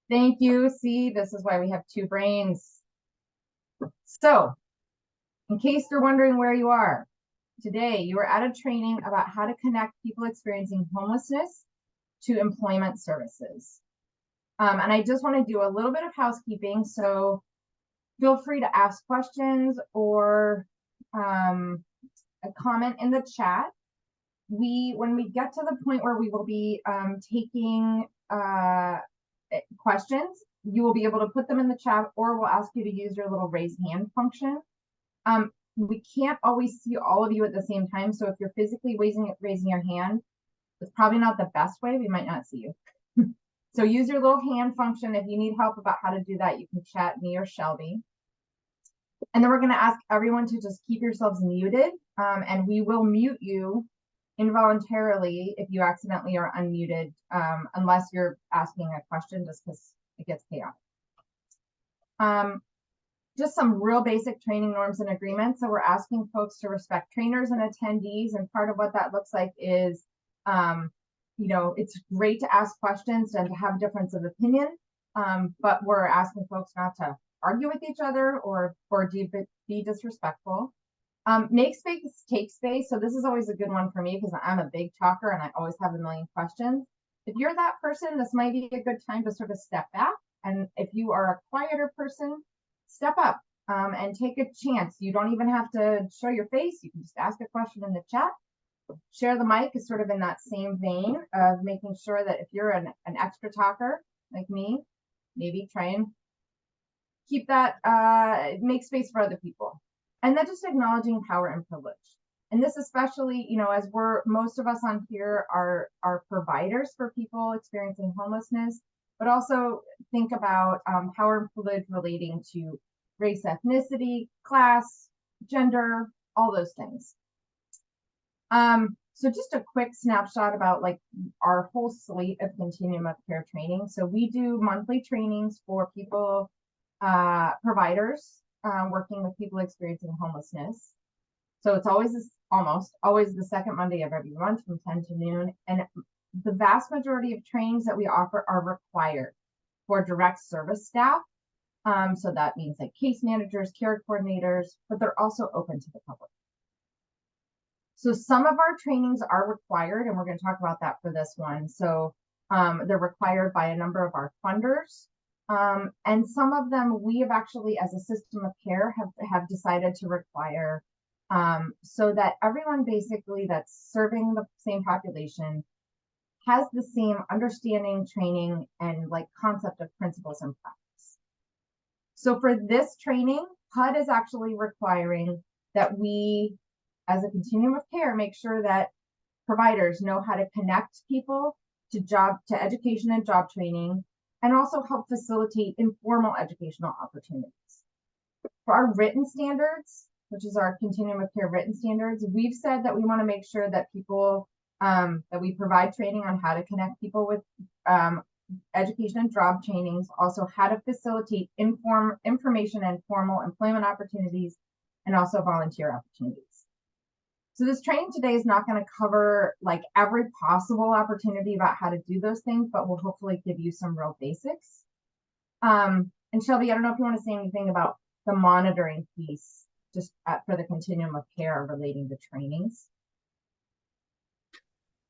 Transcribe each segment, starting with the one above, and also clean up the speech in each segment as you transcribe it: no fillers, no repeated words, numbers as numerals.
Thank you. See, this is why we have two brains. So, in case you're wondering where you are, today you are at a training about how to connect people experiencing homelessness to employment services. And I just want to do a little bit of housekeeping. So feel free to ask questions or a comment in the chat. When we get to the point where we will be taking questions, you will be able to put them in the chat, or we'll ask you to use your little raise hand function. We can't always see all of you at the same time, so if you're physically raising your hand, it's probably not the best way. We might not see you. So use your little hand function. If you need help about how to do that, you can chat me or Shelby. And then we're going to ask everyone to just keep yourselves muted, and we will mute you involuntarily if you accidentally are unmuted, unless you're asking a question, just because it gets chaotic. Just some real basic training norms and agreements. So we're asking folks to respect trainers and attendees, and part of what that looks like is, it's great to ask questions and to have a difference of opinion, but we're asking folks not to argue with each other or be disrespectful. Make space, take space. So this is always a good one for me because I'm a big talker and I always have a million questions. If you're that person, this might be a good time to sort of step back. And if you are a quieter person, step up and take a chance. You don't even have to show your face. You can just ask a question in the chat. Share the mic is sort of in that same vein of making sure that if you're an extra talker like me, maybe try and keep that, make space for other people. And then just acknowledging power and privilege. And this especially, as most of us on here are providers for people experiencing homelessness, but also think about power and privilege relating to race, ethnicity, class, gender, all those things. So just a quick snapshot about like our whole slate of continuum of care training. So we do monthly trainings for people, providers, working with people experiencing homelessness. So it's almost always the second Monday of every month from 10 to noon. And the vast majority of trainings that we offer are required for direct service staff. So that means like case managers, care coordinators, but they're also open to the public. So some of our trainings are required, and we're going to talk about that for this one. So they're required by a number of our funders. And some of them we have actually, as a system of care, have decided to require, so that everyone basically that's serving the same population has the same understanding, training, and like concept of principles and practice. So for this training, HUD is actually requiring that we, as a continuum of care, make sure that providers know how to connect people to education and job training, and also help facilitate informal educational opportunities. For our written standards, which is our continuum of care written standards, we've said that we want to make sure that people, that we provide training on how to connect people with education and job trainings, also how to facilitate information and formal employment opportunities, and also volunteer opportunities. So this training today is not going to cover like every possible opportunity about how to do those things, but will hopefully give you some real basics. And Shelby, I don't know if you want to say anything about the monitoring piece just for the continuum of care relating to trainings.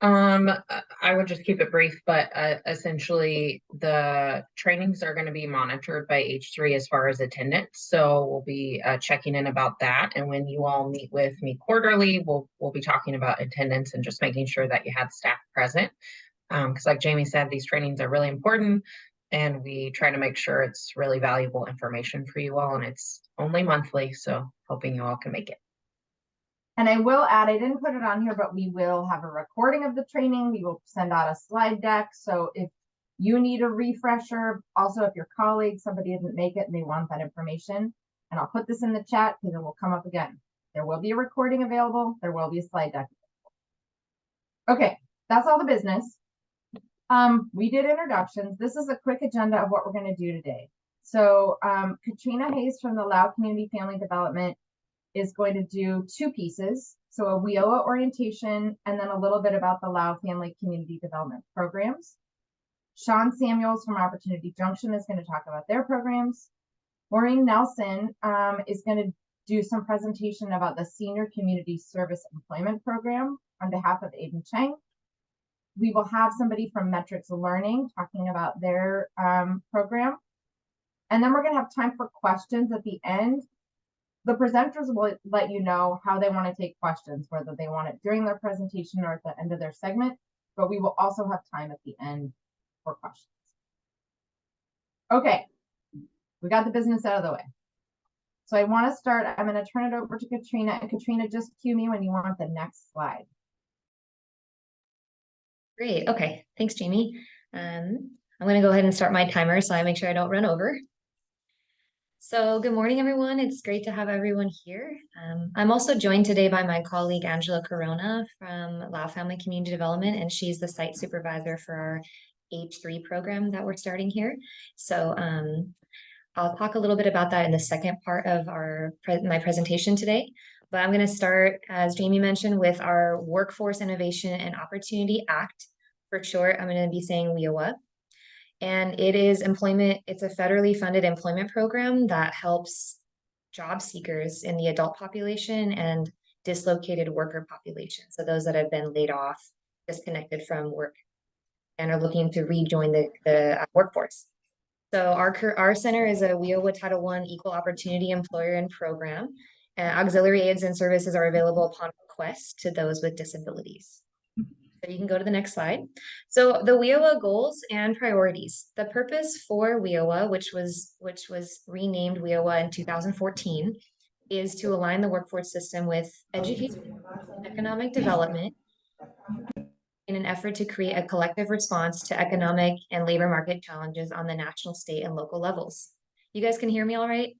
I would just keep it brief, but essentially the trainings are going to be monitored by H3 as far as attendance. So we'll be checking in about that. And when you all meet with me quarterly, we'll be talking about attendance and just making sure that you have staff present. Because like Jamie said, these trainings are really important, and we try to make sure it's really valuable information for you all. And it's only monthly, so hoping you all can make it. And I will add, I didn't put it on here, but we will have a recording of the training. We will send out a slide deck. So if you need a refresher, also if your colleague, somebody didn't make it and they want that information, and I'll put this in the chat because it will come up again. There will be a recording available. There will be a slide deck available. Okay, that's all the business. We did introductions. This is a quick agenda of what we're going to do today. So Katrina Hayes from the Lau Community Family Development is going to do two pieces. So a WIOA orientation, and then a little bit about the Lau Family Community Development Programs. Sean Samuels from Opportunity Junction is going to talk about their programs. Maureen Nelson is going to do some presentation about the Senior Community Service Employment Program on behalf of Aiden Chang. We will have somebody from Metrics Learning talking about their program. And then we're going to have time for questions at the end. The presenters will let you know how they want to take questions, whether they want it during their presentation or at the end of their segment, but we will also have time at the end for questions. Okay, we got the business out of the way. So I want to start, I'm going to turn it over to Katrina, and Katrina, just cue me when you want the next slide. Great, okay, thanks, Jamie. I'm going to go ahead and start my timer so I make sure I don't run over. So good morning, everyone. It's great to have everyone here. I'm also joined today by my colleague, Angela Corona from Lao Family Community Development, and she's the site supervisor for our H3 program that we're starting here. So I'll talk a little bit about that in the second part of my presentation today. But I'm going to start, as Jamie mentioned, with our Workforce Innovation and Opportunity Act. For short, I'm going to be saying WIOA. And it is it's a federally funded employment program that helps job seekers in the adult population and dislocated worker population. So those that have been laid off, disconnected from work, and are looking to rejoin the workforce. So our center is a WIOA Title I Equal Opportunity Employer and Program. Auxiliary aids and services are available upon request to those with disabilities. So you can go to the next slide. So the WIOA goals and priorities. The purpose for WIOA, which was renamed WIOA in 2014, is to align the workforce system with education and economic development in an effort to create a collective response to economic and labor market challenges on the national, state, and local levels. You guys can hear me all right?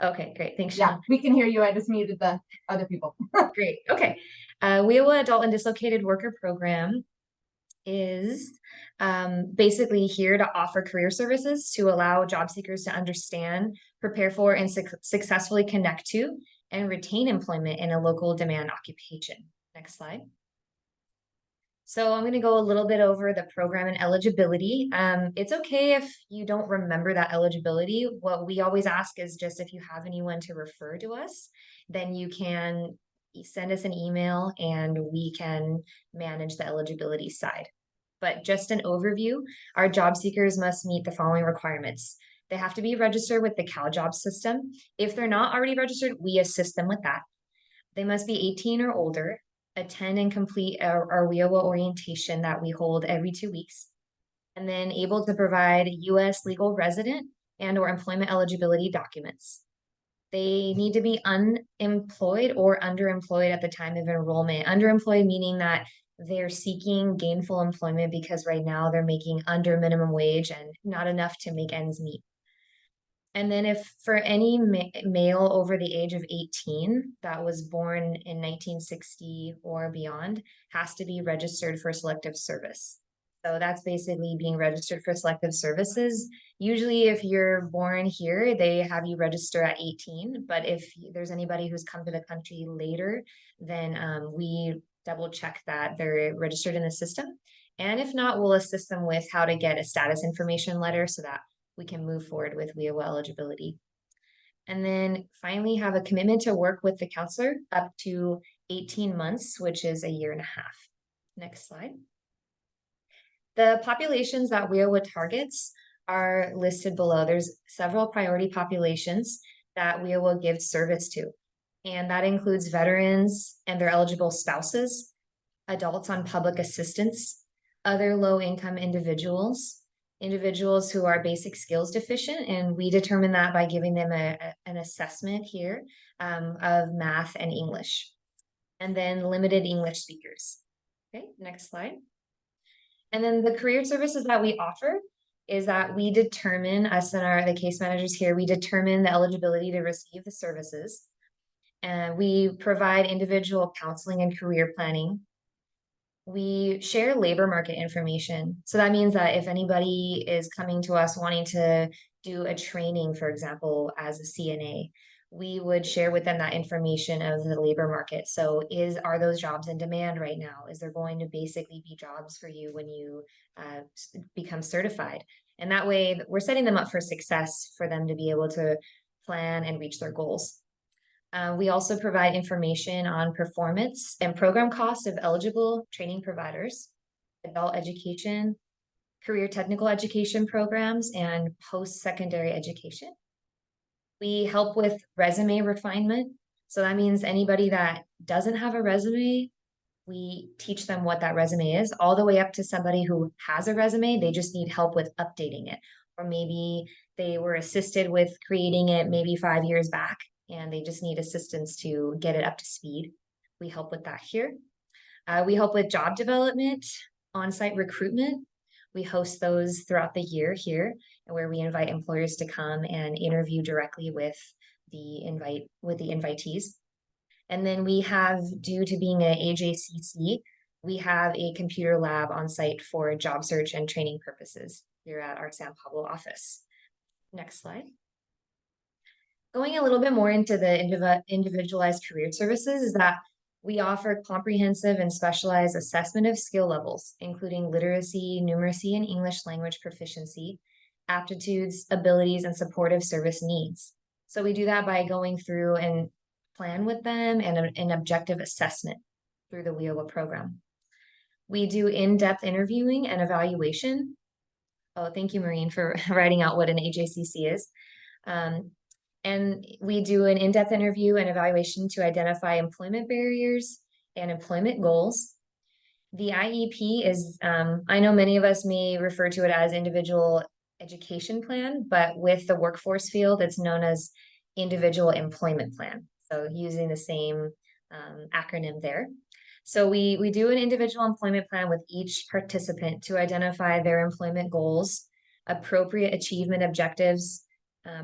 Okay, great. Thanks, Sean. Yeah, we can hear you. I just muted the other people. Great. Okay. WIOA Adult and Dislocated Worker Program is basically here to offer career services to allow job seekers to understand, prepare for, and successfully connect to and retain employment in a local demand occupation. Next slide. So I'm going to go a little bit over the program and eligibility. It's okay if you don't remember that eligibility. What we always ask is just if you have anyone to refer to us, then you can send us an email and we can manage the eligibility side. But just an overview, our job seekers must meet the following requirements. They have to be registered with the CalJobs system. If they're not already registered, we assist them with that. They must be 18 or older, attend and complete our WIOA orientation that we hold every 2 weeks, and then able to provide U.S. legal resident and or employment eligibility documents. They need to be unemployed or underemployed at the time of enrollment. Underemployed meaning that they're seeking gainful employment because right now they're making under minimum wage and not enough to make ends meet. And then if for any male over the age of 18 that was born in 1960 or beyond has to be registered for selective service. So that's basically being registered for selective services. Usually if you're born here, they have you register at 18. But if there's anybody who's come to the country later, then we double check that they're registered in the system. And if not, we'll assist them with how to get a status information letter so that we can move forward with WIOA eligibility. And then finally have a commitment to work with the counselor up to 18 months, which is a year and a half. Next slide. The populations that WIOA targets are listed below. There's several priority populations that WIOA gives service to. And that includes veterans and their eligible spouses, adults on public assistance, other low-income individuals, individuals who are basic skills deficient, and we determine that by giving them an assessment here of math and English, and then limited English speakers. Okay, next slide. And then the career services that we offer is that we determine, us and the case managers here, we determine the eligibility to receive the services, and we provide individual counseling and career planning. We share labor market information. So that means that if anybody is coming to us wanting to do a training, for example, as a CNA, we would share with them that information of the labor market. So are those jobs in demand right now? Is there going to basically be jobs for you when you become certified? And that way we're setting them up for success for them to be able to plan and reach their goals. We also provide information on performance and program costs of eligible training providers, adult education, career technical education programs, and post-secondary education. We help with resume refinement. So that means anybody that doesn't have a resume, we teach them what that resume is, all the way up to somebody who has a resume, they just need help with updating it. Or maybe they were assisted with creating it maybe 5 years back, and they just need assistance to get it up to speed. We help with that here. We help with job development, on-site recruitment. We host those throughout the year here, where we invite employers to come and interview directly with the invitees. And then we have, due to being an AJCC, we have a computer lab on site for job search and training purposes here at our San Pablo office. Next slide. Going a little bit more into the individualized career services is that we offer comprehensive and specialized assessment of skill levels, including literacy, numeracy, and English language proficiency, aptitudes, abilities, and supportive service needs. So we do that by going through and plan with them and an objective assessment through the WIOA program. We do in-depth interviewing and evaluation. Oh, thank you, Maureen, for writing out what an AJCC is. And we do an in-depth interview and evaluation to identify employment barriers and employment goals. The IEP is, I know many of us may refer to it as individual education plan, but with the workforce field, it's known as individual employment plan. So using the same acronym there. So we do an individual employment plan with each participant to identify their employment goals, appropriate achievement objectives.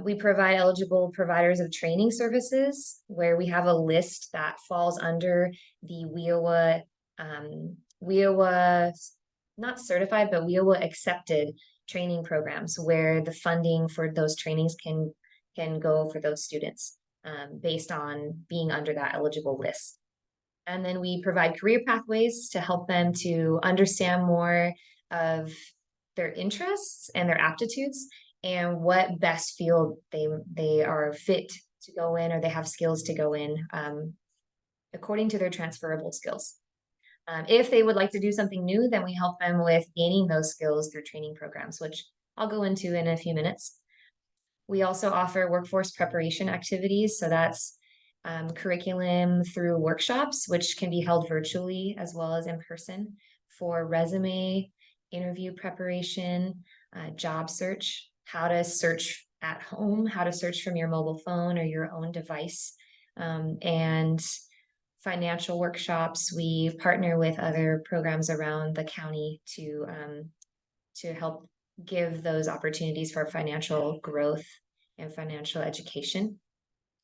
We provide eligible providers of training services where we have a list that falls under the WIOA, not certified, but WIOA accepted training programs where the funding for those trainings can go for those students based on being under that eligible list. And then we provide career pathways to help them to understand more of their interests and their aptitudes and what best field they are fit to go in or they have skills to go in according to their transferable skills. If they would like to do something new, then we help them with gaining those skills through training programs, which I'll go into in a few minutes. We also offer workforce preparation activities. So that's curriculum through workshops, which can be held virtually as well as in person for resume, interview preparation, job search, how to search at home, how to search from your mobile phone or your own device, and financial workshops. We partner with other programs around the county to help give those opportunities for financial growth and financial education.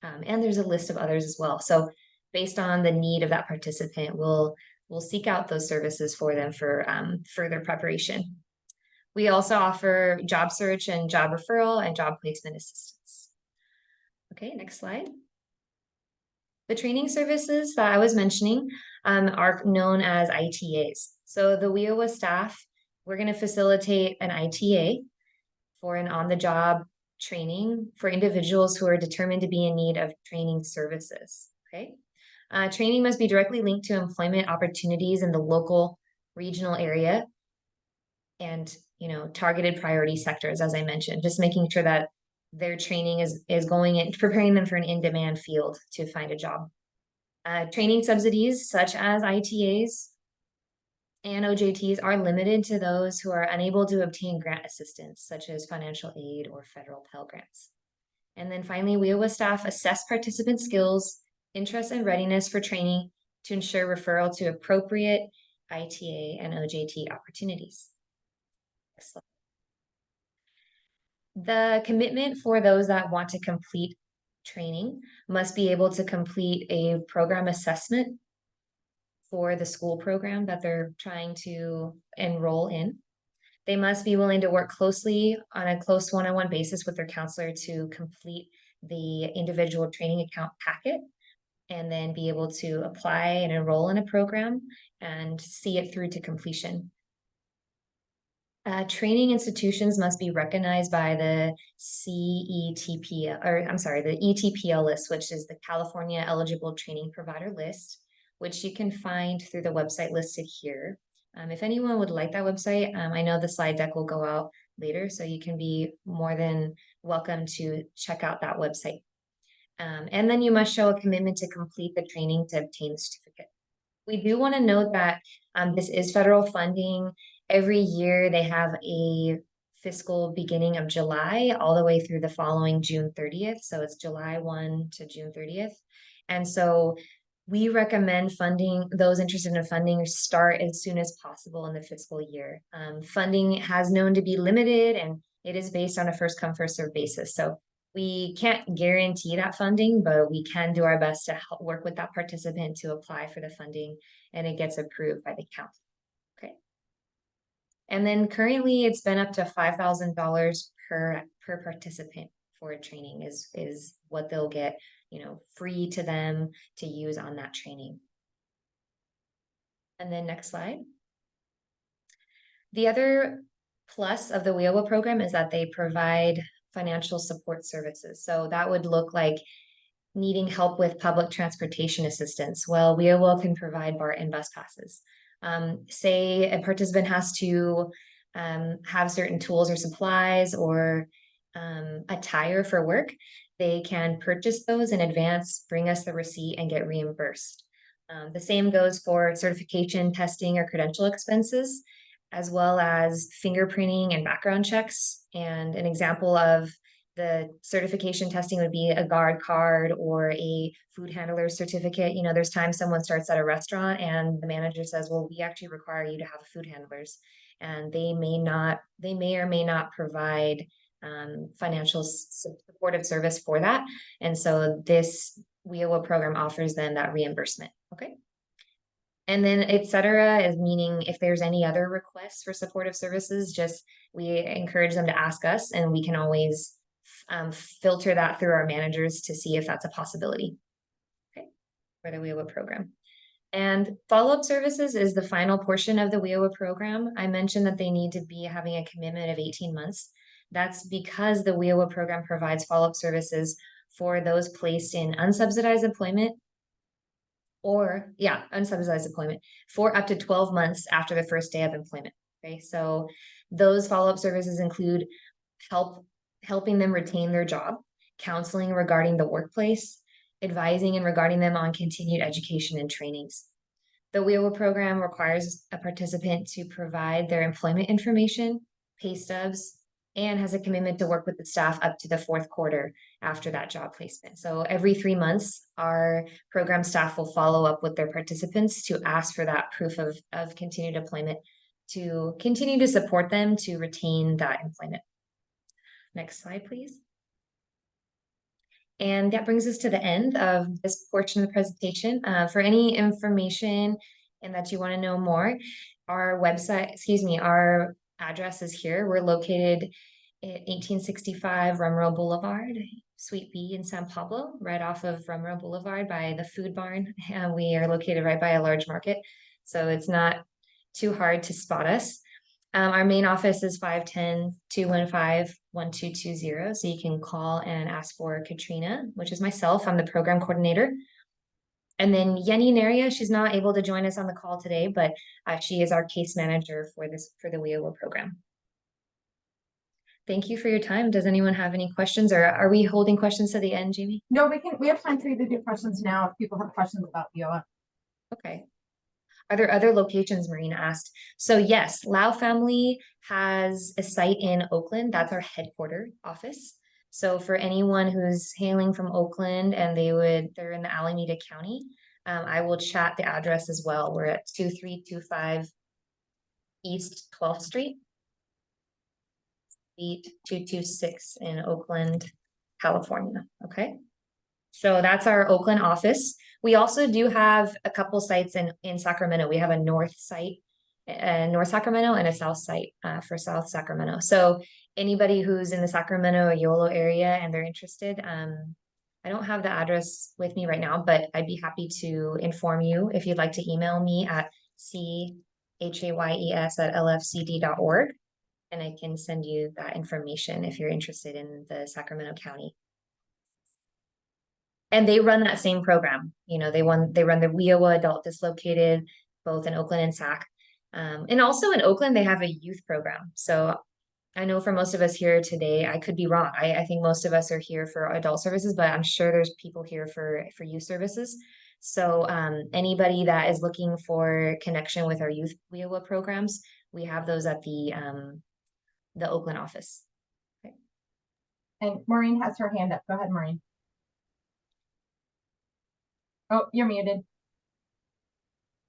And there's a list of others as well. So based on the need of that participant, we'll seek out those services for them for further preparation. We also offer job search and job referral and job placement assistance. Okay, next slide. The training services that I was mentioning are known as ITAs. So the WIOA staff, we're going to facilitate an ITA for an on-the-job training for individuals who are determined to be in need of training services. Okay, training must be directly linked to employment opportunities in the local regional area and targeted priority sectors, as I mentioned, just making sure that their training is going in, preparing them for an in-demand field to find a job. Training subsidies such as ITAs and OJTs are limited to those who are unable to obtain grant assistance, such as financial aid or federal Pell Grants. And then finally, WIOA staff assess participant skills, interests, and readiness for training to ensure referral to appropriate ITA and OJT opportunities. The commitment for those that want to complete training must be able to complete a program assessment for the school program that they're trying to enroll in. They must be willing to work closely on a close one-on-one basis with their counselor to complete the individual training account packet and then be able to apply and enroll in a program and see it through to completion. Training institutions must be recognized by the CETP, or I'm sorry, the ETPL list, which is the California Eligible Training Provider List, which you can find through the website listed here. If anyone would like that website, I know the slide deck will go out later, so you can be more than welcome to check out that website. And then you must show a commitment to complete the training to obtain the certificate. We do want to note that this is federal funding. Every year they have a fiscal beginning of July all the way through the following June 30th. So it's July 1 to June 30th. And so we recommend funding, those interested in funding start as soon as possible in the fiscal year. Funding has known to be limited and it is based on a first come first served basis. So we can't guarantee that funding, but we can do our best to help work with that participant to apply for the funding and it gets approved by the county. Okay. And then currently it's been up to $5,000 per participant for a training is what they'll get, you know, free to them to use on that training. And then next slide. The other plus of the WIOA program is that they provide financial support services. So that would look like needing help with public transportation assistance. Well, WIOA can provide BART and bus passes. Say a participant has to have certain tools or supplies or attire for work, they can purchase those in advance, bring us the receipt and get reimbursed. The same goes for certification, testing, or credential expenses, as well as fingerprinting and background checks. And an example of the certification testing would be a guard card or a food handler certificate. You know, there's times someone starts at a restaurant and the manager says, well, we actually require you to have food handlers. And they may or may not provide financial supportive service for that. And so this WIOA program offers them that reimbursement. Okay. And then et cetera is meaning if there's any other requests for supportive services, just we encourage them to ask us and we can always filter that through our managers to see if that's a possibility. Okay, for the WIOA program. And follow-up services is the final portion of the WIOA program. I mentioned that they need to be having a commitment of 18 months. That's because the WIOA program provides follow-up services for those placed in unsubsidized employment unsubsidized employment for up to 12 months after the first day of employment. Okay, so those follow-up services include helping them retain their job, counseling regarding the workplace, advising and regarding them on continued education and trainings. The WIOA program requires a participant to provide their employment information, pay stubs, and has a commitment to work with the staff up to the fourth quarter after that job placement. So every 3 months, our program staff will follow up with their participants to ask for that proof of continued employment to continue to support them to retain that employment. Next slide, please. And that brings us to the end of this portion of the presentation. For any information and that you want to know more, our address is here. We're located at 1865 Rumrow Boulevard, Suite B in San Pablo, right off of Rumrow Boulevard by the food barn. And we are located right by a large market, so it's not too hard to spot us. Our main office is 510-215-1220. So you can call and ask for Katrina, which is myself. I'm the program coordinator. And then Yenny Naria, she's not able to join us on the call today, but she is our case manager for the WIOA program. Thank you for your time. Does anyone have any questions, or are we holding questions to the end, Jamie? No, we have time for you to do questions now if people have questions about WIOA. Okay. Are there other locations, Marina asked? So yes, Lau Family has a site in Oakland. That's our headquarter office. So for anyone who's hailing from Oakland and they're in the Alameda County, I will chat the address as well. We're at 2325 East 12th Street, Suite 226 in Oakland, California. Okay. So that's our Oakland office. We also do have a couple sites in Sacramento. We have a north site North Sacramento and a South site for South Sacramento. So anybody who's in the Sacramento or Yolo area and they're interested, I don't have the address with me right now, but I'd be happy to inform you if you'd like to email me at CHAYES@lfcd.org. And I can send you that information if you're interested in the Sacramento County. And they run that same program. You know, they run the WIOA Adult Dislocated, both in Oakland and Sac. And also in Oakland, they have a youth program. So I know for most of us here today, I could be wrong. I think most of us are here for adult services, but I'm sure there's people here for youth services. So anybody that is looking for connection with our youth WIOA programs, we have those at the Oakland office. Okay. And Maureen has her hand up. Go ahead, Maureen. Oh, you're muted.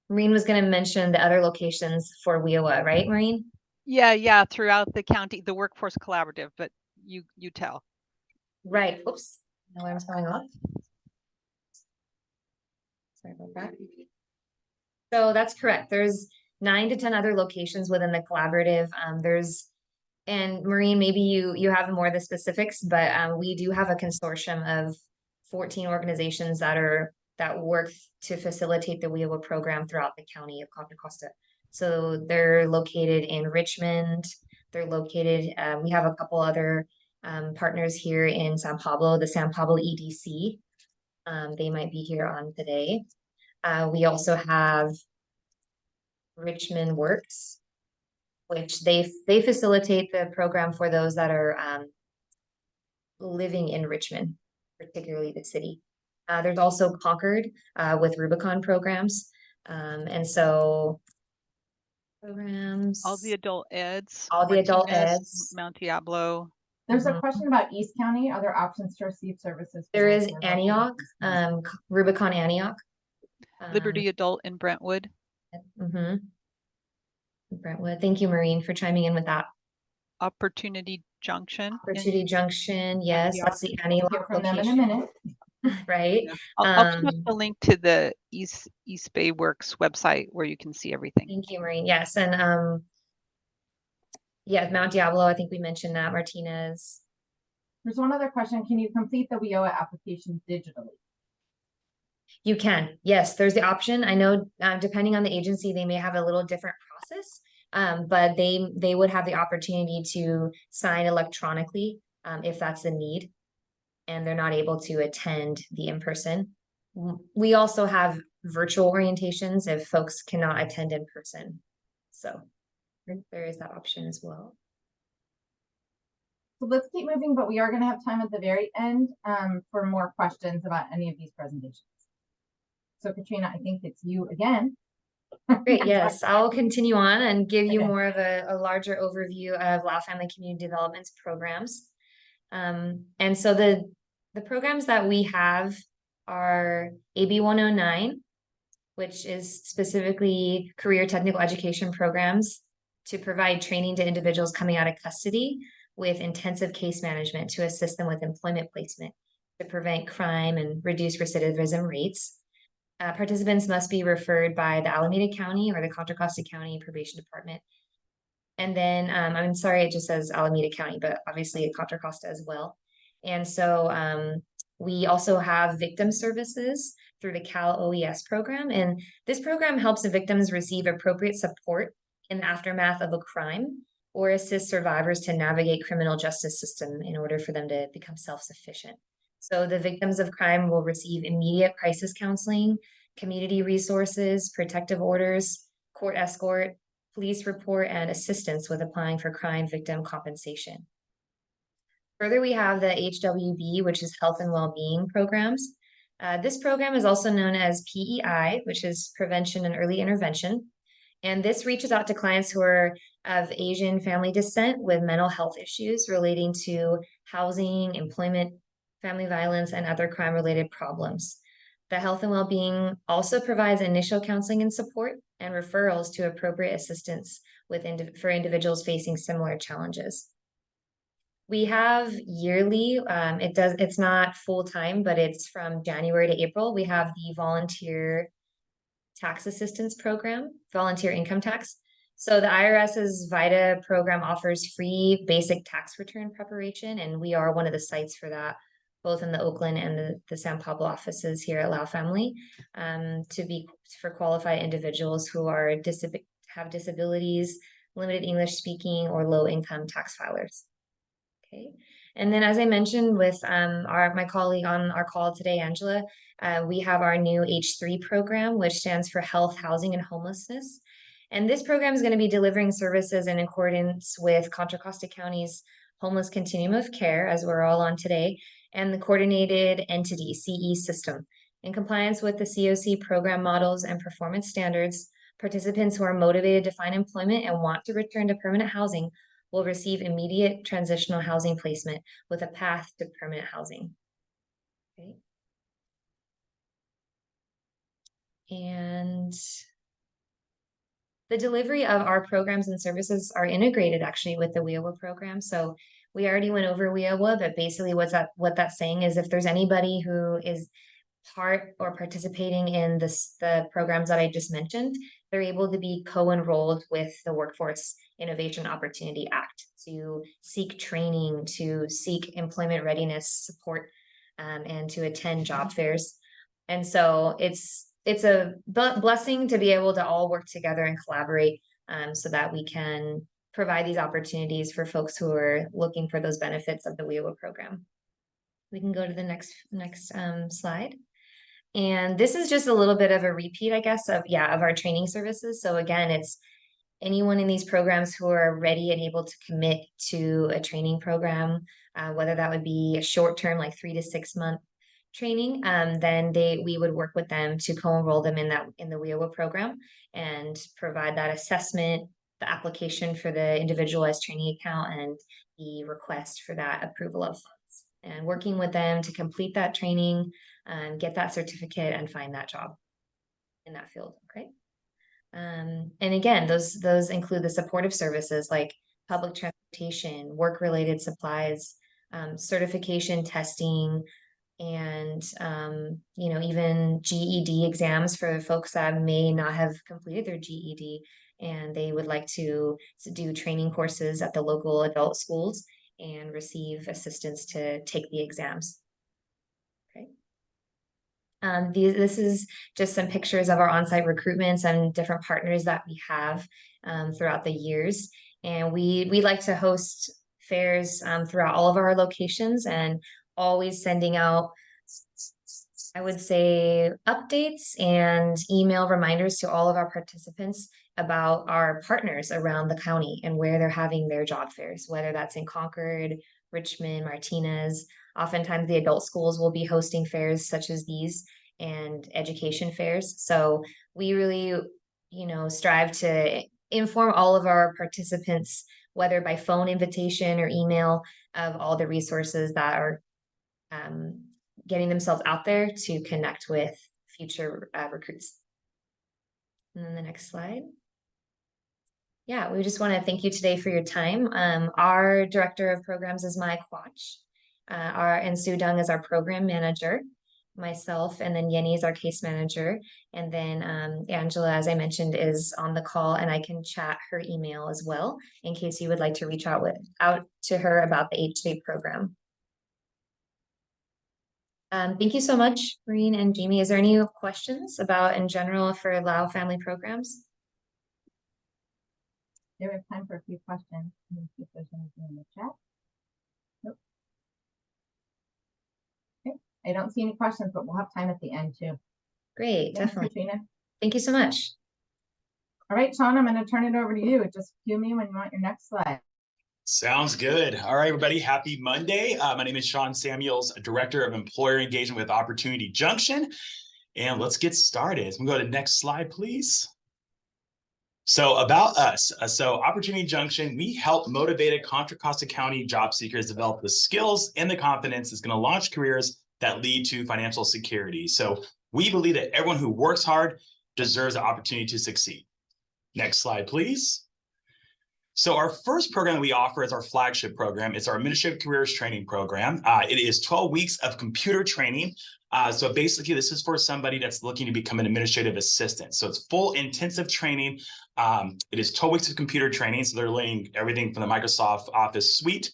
Maureen was going to mention the other locations for WIOA, right, Maureen? Yeah, throughout the county, the workforce collaborative, but you tell. Right. Oops. No alarm's going off. Sorry about that. So that's correct. There's 9 to 10 other locations within the collaborative. And Maureen, maybe you have more of the specifics, but we do have a consortium of 14 organizations that work to facilitate the WIOA program throughout the county of Contra Costa. So they're located in Richmond. They're located, we have a couple other partners here in San Pablo, the San Pablo EDC. They might be here on today. We also have Richmond Works, which they facilitate the program for those that are living in Richmond, particularly the city. There's also Concord with Rubicon programs. And so programs. All the adult eds. All the adult Martinez, eds. Mount Diablo. There's a question about East County. Are there options to receive services? There is Antioch, Rubicon Antioch. Liberty Adult in Brentwood. Brentwood. Thank you, Maureen, for chiming in with that. Opportunity Junction. Opportunity Junction, yes, that's the Antioch Hear from them in a location. minute. Right. Yeah. I'll post the link to the East Bay Works website where you can see everything. Thank you, Maureen. Yes, and yeah, Mount Diablo, I think we mentioned that. Martinez. There's one other question. Can you complete the WIOA application digitally? You can, yes, there's the option. I know depending on the agency, they may have a little different process, but they would have the opportunity to sign electronically if that's the need, and they're not able to attend the in-person. We also have virtual orientations if folks cannot attend in person. So there is that option as well. So let's keep moving, but we are going to have time at the very end for more questions about any of these presentations. So Katrina, I think it's you again. Great, yes, I'll continue on and give you more of a larger overview of Lao Family Community Development's programs. And so the programs that we have are AB 109, which is specifically career technical education programs to provide training to individuals coming out of custody with intensive case management to assist them with employment placement to prevent crime and reduce recidivism rates. Participants must be referred by the Alameda County or the Contra Costa County Probation Department. And then, I'm sorry, it just says Alameda County, but obviously Contra Costa as well. And so we also have victim services through the Cal OES program. And this program helps the victims receive appropriate support in the aftermath of a crime or assist survivors to navigate criminal justice system in order for them to become self-sufficient. So the victims of crime will receive immediate crisis counseling, community resources, protective orders, court escort, police report, and assistance with applying for crime victim compensation. Further, we have the HWB, which is Health and Wellbeing programs. This program is also known as PEI, which is Prevention and Early Intervention. And this reaches out to clients who are of Asian family descent with mental health issues relating to housing, employment, family violence, and other crime-related problems. The Health and Wellbeing also provides initial counseling and support and referrals to appropriate assistance for individuals facing similar challenges. We have yearly, it's not full-time, but it's from January to April. We have the volunteer tax assistance program, volunteer income tax. So the IRS's VITA program offers free basic tax return preparation, and we are one of the sites for that, both in the Oakland and the San Pablo offices here at Lao Family, for qualified individuals who are have disabilities, limited English speaking, or low income tax filers. Okay. And then, as I mentioned with my colleague on our call today, Angela, we have our new H3 program, which stands for Health, Housing, and Homelessness. And this program is going to be delivering services in accordance with Contra Costa County's Homeless Continuum of Care, as we're all on today, and the Coordinated Entity, CE system. In compliance with the CoC program models and performance standards, participants who are motivated to find employment and want to return to permanent housing will receive immediate transitional housing placement with a path to permanent housing. Okay. And the delivery of our programs and services are integrated actually with the WIOWA program. So we already went over WIOWA, but basically what that's saying is if there's anybody who is part or participating in the programs that I just mentioned, they're able to be co-enrolled with the Workforce Innovation Opportunity Act to seek training, to seek employment readiness support, and to attend job fairs. And so it's a blessing to be able to all work together and collaborate so that we can provide these opportunities for folks who are looking for those benefits of the WIOWA program. We can go to the next slide. And this is just a little bit of a repeat, I guess, of our training services. So again, it's anyone in these programs who are ready and able to commit to a training program, whether that would be a short term, like 3 to 6 month training, then we would work with them to co-enroll them in the WIOWA program and provide that assessment, the application for the individualized training account, and the request for that approval of funds, and working with them to complete that training, get that certificate, and find that job in that field. Okay. And again, those include the supportive services like public transportation, work-related supplies, certification testing, and even GED exams for folks that may not have completed their GED and they would like to do training courses at the local adult schools and receive assistance to take the exams. Okay. This is just some pictures of our on-site recruitments and different partners that we have throughout the years. And we like to host fairs throughout all of our locations and always sending out, I would say, updates and email reminders to all of our participants about our partners around the county and where they're having their job fairs, whether that's in Concord, Richmond, Martinez. Oftentimes the adult schools will be hosting fairs such as these and education fairs. So we really, strive to inform all of our participants, whether by phone invitation or email, of all the resources that are getting themselves out there to connect with future recruits. And then the next slide. Yeah, we just want to thank you today for your time. Our director of programs is Mai Quach, and Sue Dung is our program manager, myself, and then Yenny is our case manager. And then Angela, as I mentioned, is on the call, and I can chat her email as well in case you would like to reach out to her about the H8 program. Thank you so much, Maureen and Jamie. Is there any questions about in general for Lao family programs? There is time for a few questions. Let me see if there's anything in the chat. Nope. Okay, I don't see any questions, but we'll have time at the end too. Great, Thanks, definitely. Katrina. Thank you so much. All right, Sean, I'm going to turn it over to you. Just cue me when you want your next slide. Sounds good. All right, everybody. Happy Monday. My name is Sean Samuels, Director of Employer Engagement with Opportunity Junction. And let's get started. So we go to the next slide, please. So about us. So Opportunity Junction, we help motivated Contra Costa County job seekers develop the skills and the confidence that's going to launch careers that lead to financial security. So we believe that everyone who works hard deserves the opportunity to succeed. Next slide, please. So our first program we offer is our flagship program. It's our Administrative Careers Training Program. It is 12 weeks of computer training. So basically, this is for somebody that's looking to become an administrative assistant. So it's full intensive training. It is 12 weeks of computer training. So they're learning everything from the Microsoft Office suite.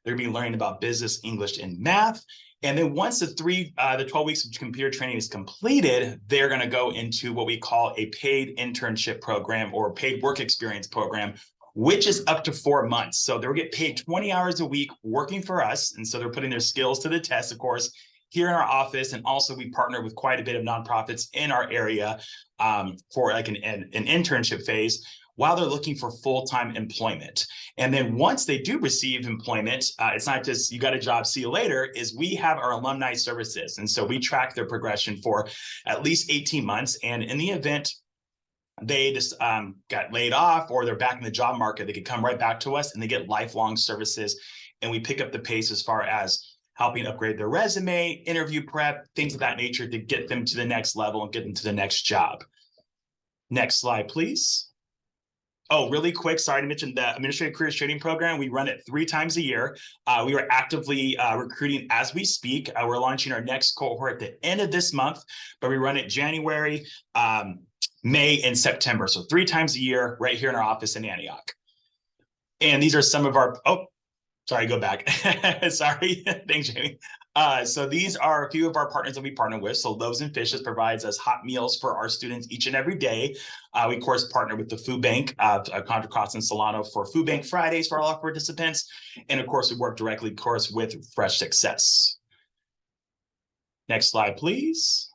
They're going to be learning about business, English, and math. And then once the 12 weeks of computer training is completed, they're going to go into what we call a paid internship program or paid work experience program, which is up to 4 months. So they'll get paid 20 hours a week working for us. And so they're putting their skills to the test, of course, here in our office. And also we partner with quite a bit of nonprofits in our area for like an internship phase while they're looking for full-time employment. And then once they do receive employment, it's not just you got a job, see you later, is we have our alumni services. And so we track their progression for at least 18 months. And in the event they just got laid off or they're back in the job market, they could come right back to us and they get lifelong services. And we pick up the pace as far as helping upgrade their resume, interview prep, things of that nature to get them to the next level and get them to the next job. Next slide, please. Oh, really quick, sorry to mention the Administrative Careers Training Program. We run it 3 times a year. We are actively recruiting as we speak. We're launching our next cohort at the end of this month, but we run it January, May, and September. So 3 times a year right here in our office in Antioch. And these are some of our, oh, sorry, go back. Sorry, thanks, Jamie. So these are a few of our partners that we partner with. So Loaves and Fishes provides us hot meals for our students each and every day. We, of course, partner with the Food Bank, Contra Costa and Solano for Food Bank Fridays for all our participants. And of course, we work directly, of course, with Fresh Success. Next slide, please.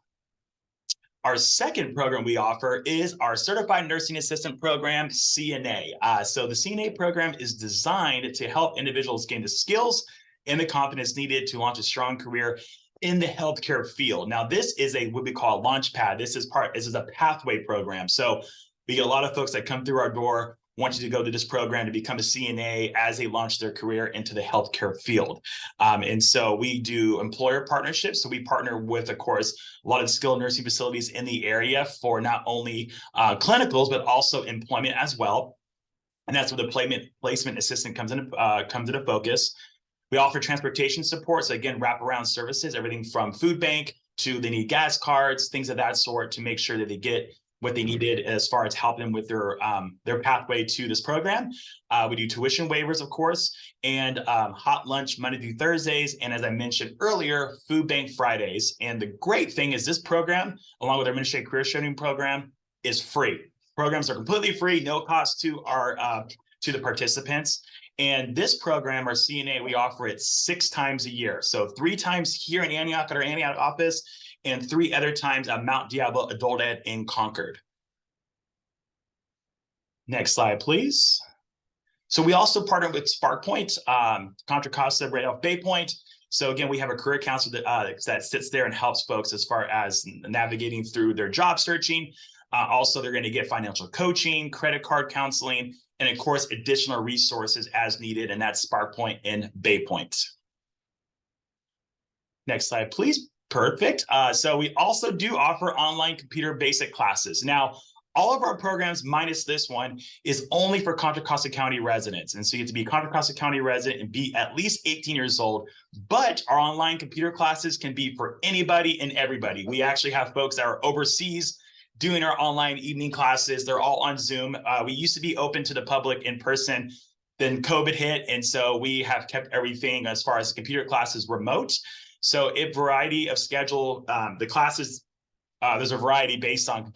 Our second program we offer is our Certified Nursing Assistant Program, CNA. So the CNA program is designed to help individuals gain the skills and the confidence needed to launch a strong career in the healthcare field. Now, this is what we call a launch pad. This is a pathway program. So we get a lot of folks that come through our door, want you to go to this program to become a CNA as they launch their career into the healthcare field. And so we do employer partnerships. So we partner with, of course, a lot of skilled nursing facilities in the area for not only clinicals, but also employment as well. And that's where the placement assistant comes into focus. We offer transportation support. So again, wraparound services, everything from food bank to they need gas cards, things of that sort to make sure that they get what they needed as far as helping them with their pathway to this program. We do tuition waivers, of course, and hot lunch Monday through Thursdays. And as I mentioned earlier, Food Bank Fridays. And the great thing is this program, along with our Administrative Career Training Program, is free. Programs are completely free, no cost to the participants. And this program, our CNA, we offer it 6 times a year. So 3 times here in Antioch at our Antioch office, and 3 other times at Mount Diablo Adult Ed in Concord. Next slide, please. So we also partner with SparkPoint, Contra Costa, right off Bay Point. So again, we have a career counselor that sits there and helps folks as far as navigating through their job searching. Also, they're going to get financial coaching, credit card counseling, and of course, additional resources as needed. And that's SparkPoint in Bay Point. Next slide, please. Perfect. So we also do offer online computer basic classes. Now, all of our programs, minus this one, is only for Contra Costa County residents. And so you have to be a Contra Costa County resident and be at least 18 years old. But our online computer classes can be for anybody and everybody. We actually have folks that are overseas doing our online evening classes. They're all on Zoom. We used to be open to the public in person. Then COVID hit. And so we have kept everything as far as computer classes remote. So a variety of schedule, the classes, there's a variety based on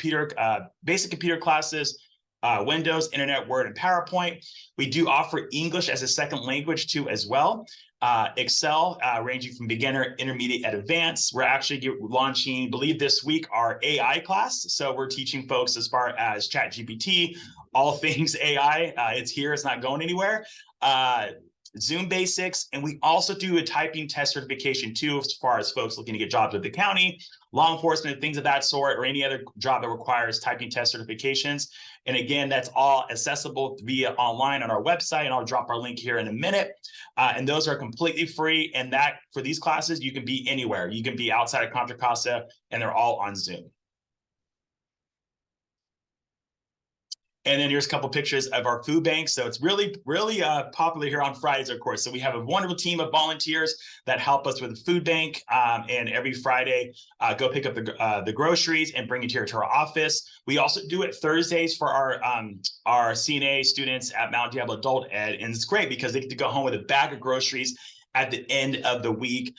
basic computer classes, Windows, Internet, Word, and PowerPoint. We do offer English as a second language too as well. Excel, ranging from beginner, intermediate, and advanced. We're actually launching, I believe this week, our AI class. So we're teaching folks as far as ChatGPT, all things AI. It's here, it's not going anywhere. Zoom basics, and we also do a typing test certification too, as far as folks looking to get jobs with the county, law enforcement, things of that sort, or any other job that requires typing test certifications. And again, that's all accessible via online on our website, and I'll drop our link here in a minute. And those are completely free. And that for these classes, you can be anywhere. You can be outside of Contra Costa, and they're all on Zoom. And then here's a couple pictures of our food bank. So it's really popular here on Fridays, of course. So we have a wonderful team of volunteers that help us with the food bank. And every Friday, go pick up the groceries and bring it here to our office. We also do it Thursdays for our CNA students at Mount Diablo Adult Ed. And it's great because they get to go home with a bag of groceries at the end of the week,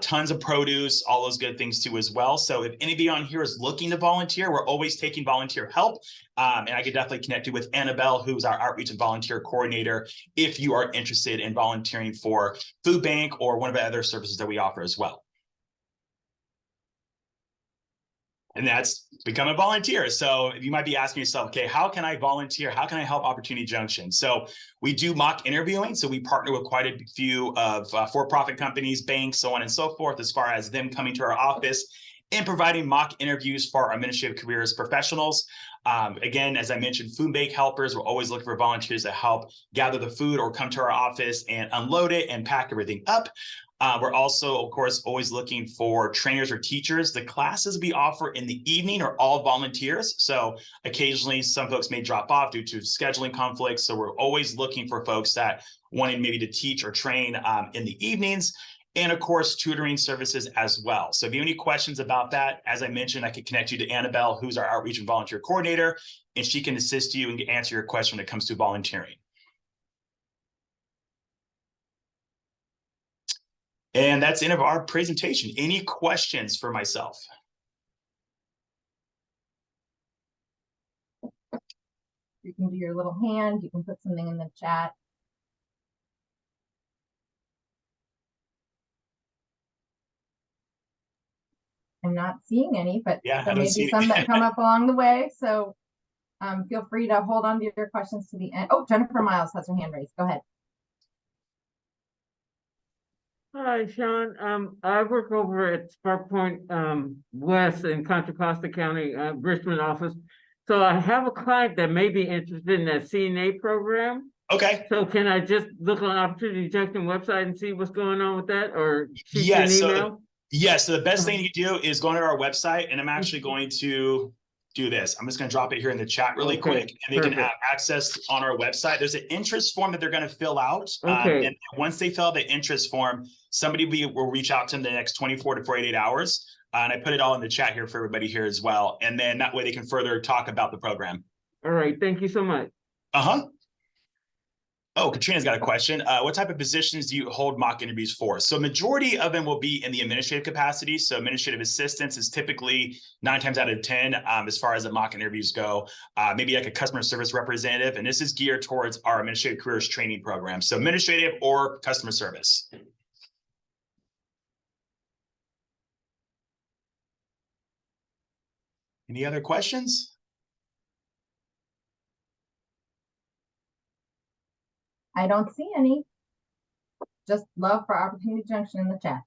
tons of produce, all those good things too as well. So if anybody on here is looking to volunteer, we're always taking volunteer help. And I could definitely connect you with Annabelle, who's our outreach and volunteer coordinator, if you are interested in volunteering for food bank or one of the other services that we offer as well. And that's become a volunteer. So you might be asking yourself, okay, how can I volunteer? How can I help Opportunity Junction? So we do mock interviewing. So we partner with quite a few of for-profit companies, banks, so on and so forth, as far as them coming to our office and providing mock interviews for our administrative careers professionals. Again, as I mentioned, food bank helpers, we're always looking for volunteers to help gather the food or come to our office and unload it and pack everything up. We're also, of course, always looking for trainers or teachers. The classes we offer in the evening are all volunteers. So occasionally some folks may drop off due to scheduling conflicts. So we're always looking for folks that wanted maybe to teach or train in the evenings. And of course, tutoring services as well. So if you have any questions about that, as I mentioned, I could connect you to Annabelle, who's our outreach and volunteer coordinator, and she can assist you and answer your question when it comes to volunteering. And that's the end of our presentation. Any questions for myself? You can do your little hand, you can put something in the chat. I'm not seeing any, but Yeah, there may be some that come up along the way. So feel free to hold on to your questions to the end. Oh, Jennifer Miles has her hand raised. Go ahead. Hi, Sean. I work over at Spark Point West in Contra Costa County, Richmond office. So I have a client that may be interested in that CNA program. Okay. So can I just look on Opportunity Junction website and see what's going on with that, or shoot you Yeah, an email? So the best thing you do is go to our website, and I'm actually going to do this. I'm just going to drop it here in the chat really quick, and they can have access on our website. There's an interest form that they're going to fill out. And once they fill out the interest form, somebody will reach out to them the next 24 to 48 hours. And I put it all in the chat here for everybody here as well. And then that way they can further talk about the program. All right. Thank you so much. Oh, Katrina's got a question. What type of positions do you hold mock interviews for? So majority of them will be in the administrative capacity. So administrative assistance is typically 9 times out of 10 as far as the mock interviews go. Maybe like a customer service representative. And this is geared towards our administrative careers training program. So administrative or customer service. Any other questions? I don't see any. Just love for Opportunity Junction in the chat.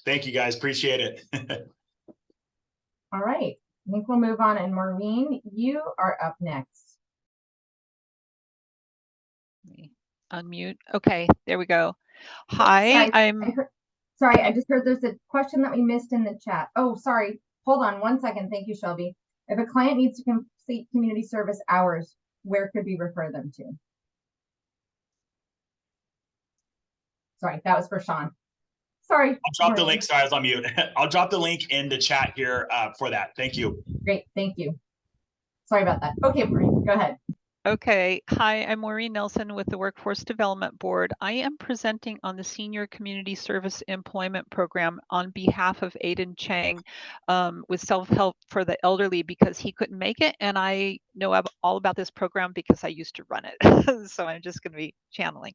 Thank you guys. Appreciate it. All right. I think we'll move on. And Maureen, you are up next. Let me unmute. Okay, there we go. Hi, sorry, I just heard there's a question that we missed in the chat. Oh, sorry. Hold on one second. Thank you, Shelby. If a client needs to complete community service hours, where could we refer them to? Sorry, that was for Sean. Sorry. I'll drop the link. Sorry, I was on mute. I'll drop the link in the chat here for that. Thank you. Great. Thank you. Sorry about that. Okay, Maureen, go ahead. Okay. Hi, I'm Maureen Nelson with the Workforce Development Board. I am presenting on the Senior Community Service Employment Program on behalf of Aiden Chang with Self-Help for the Elderly because he couldn't make it. And I know all about this program because I used to run it. So I'm just going to be channeling.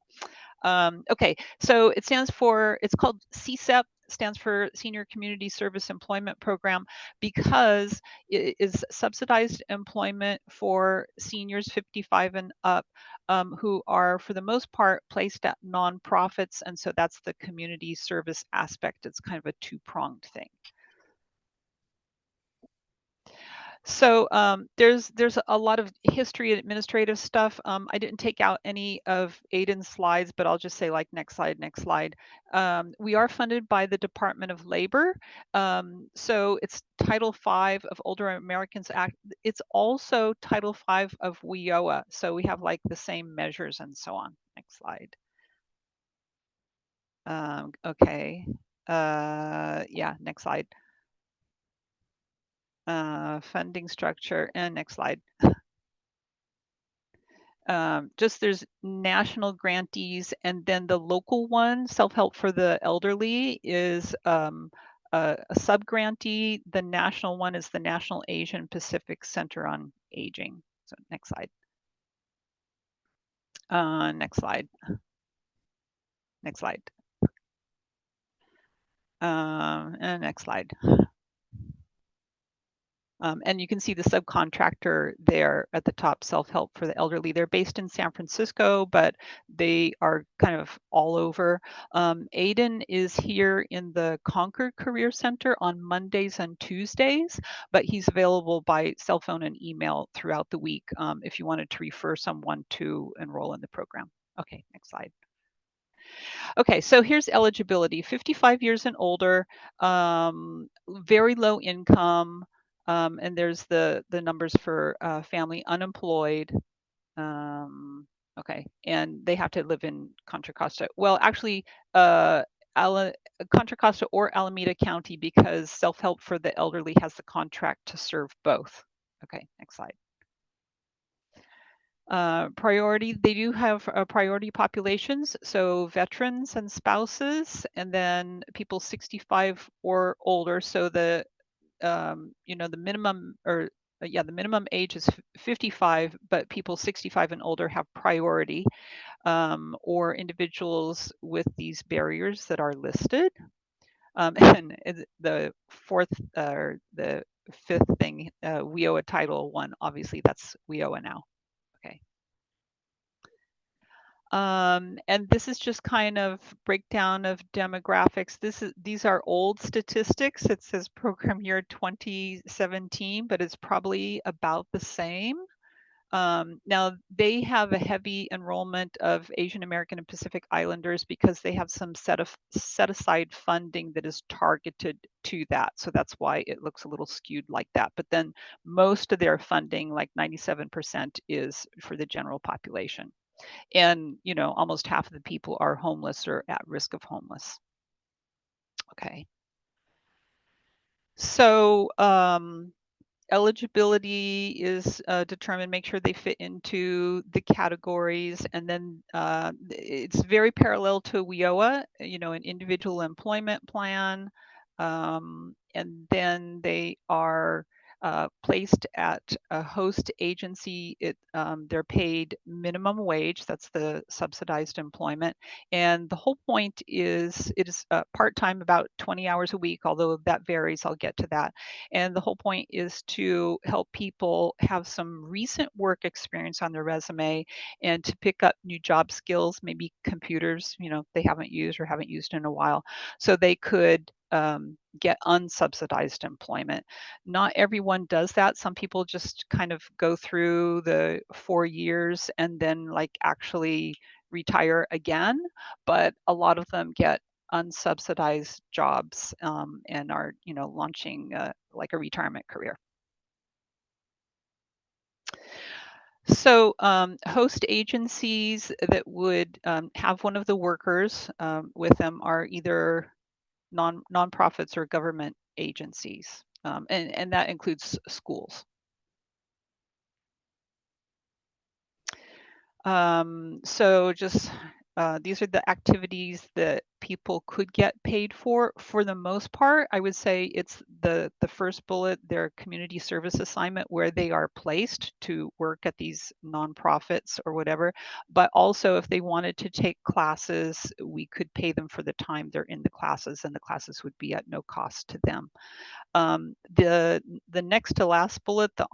Okay, so it's called CSEP, stands for Senior Community Service Employment Program, because it is subsidized employment for seniors 55 and up who are, for the most part, placed at nonprofits. And so that's the community service aspect. It's kind of a two-pronged thing. So there's a lot of history and administrative stuff. I didn't take out any of Aiden's slides, but I'll just say like next slide, next slide. We are funded by the Department of Labor. So it's Title V of Older Americans Act. It's also Title V of WIOA. So we have like the same measures and so on. Next slide. Okay. Yeah, next slide. Funding structure, and next slide. Just there's national grantees, and then the local one, self-help for the elderly, is a sub-grantee. The national one is the National Asian Pacific Center on Aging. So next slide. Next slide. Next slide. And next slide. And you can see the subcontractor there at the top, Self-Help for the Elderly. They're based in San Francisco, but they are kind of all over. Aiden is here in the Concord Career Center on Mondays and Tuesdays, but he's available by cell phone and email throughout the week if you wanted to refer someone to enroll in the program. Okay, next slide. Okay, so here's eligibility: 55 years and older, very low income, and there's the numbers for family unemployed. Okay, and they have to live in Contra Costa. Well, actually, Contra Costa or Alameda County, because Self-Help for the Elderly has the contract to serve both. Okay, next slide. Priority, they do have priority populations, so veterans and spouses, and then people 65 or older. So the you know, the minimum, or yeah, the minimum age is 55, but people 65 and older have priority, or individuals with these barriers that are listed. And the fourth or the fifth thing, WIOA Title I, obviously that's WIOA now. Okay. And this is just kind of breakdown of demographics. These are old statistics. It says program year 2017, but it's probably about the same. Now they have a heavy enrollment of Asian American and Pacific Islanders because they have some set aside funding that is targeted to that. So that's why it looks a little skewed like that. But then most of their funding, like 97%, is for the general population. And, you know, almost half of the people are homeless or at risk of homeless. Okay. So eligibility is determined, make sure they fit into the categories. And then it's very parallel to WIOA, you know, an individual employment plan. And then they are placed at a host agency. They're paid minimum wage. That's the subsidized employment. And the whole point is it is part-time, about 20 hours a week, although that varies. I'll get to that. And the whole point is to help people have some recent work experience on their resume and to pick up new job skills, maybe computers, you know, they haven't used or haven't used in a while, so they could get unsubsidized employment. Not everyone does that. Some people just kind of go through the 4 years and then like actually retire again, but a lot of them get unsubsidized jobs and are, you know, launching like a retirement career. So host agencies that would have one of the workers with them are either nonprofits or government agencies, and that includes schools. So just these are the activities that people could get paid for. For the most part, I would say it's the first bullet, their community service assignment, where they are placed to work at these nonprofits or whatever. But also, if they wanted to take classes, we could pay them for the time they're in the classes, and the classes would be at no cost to them. The next to last bullet, the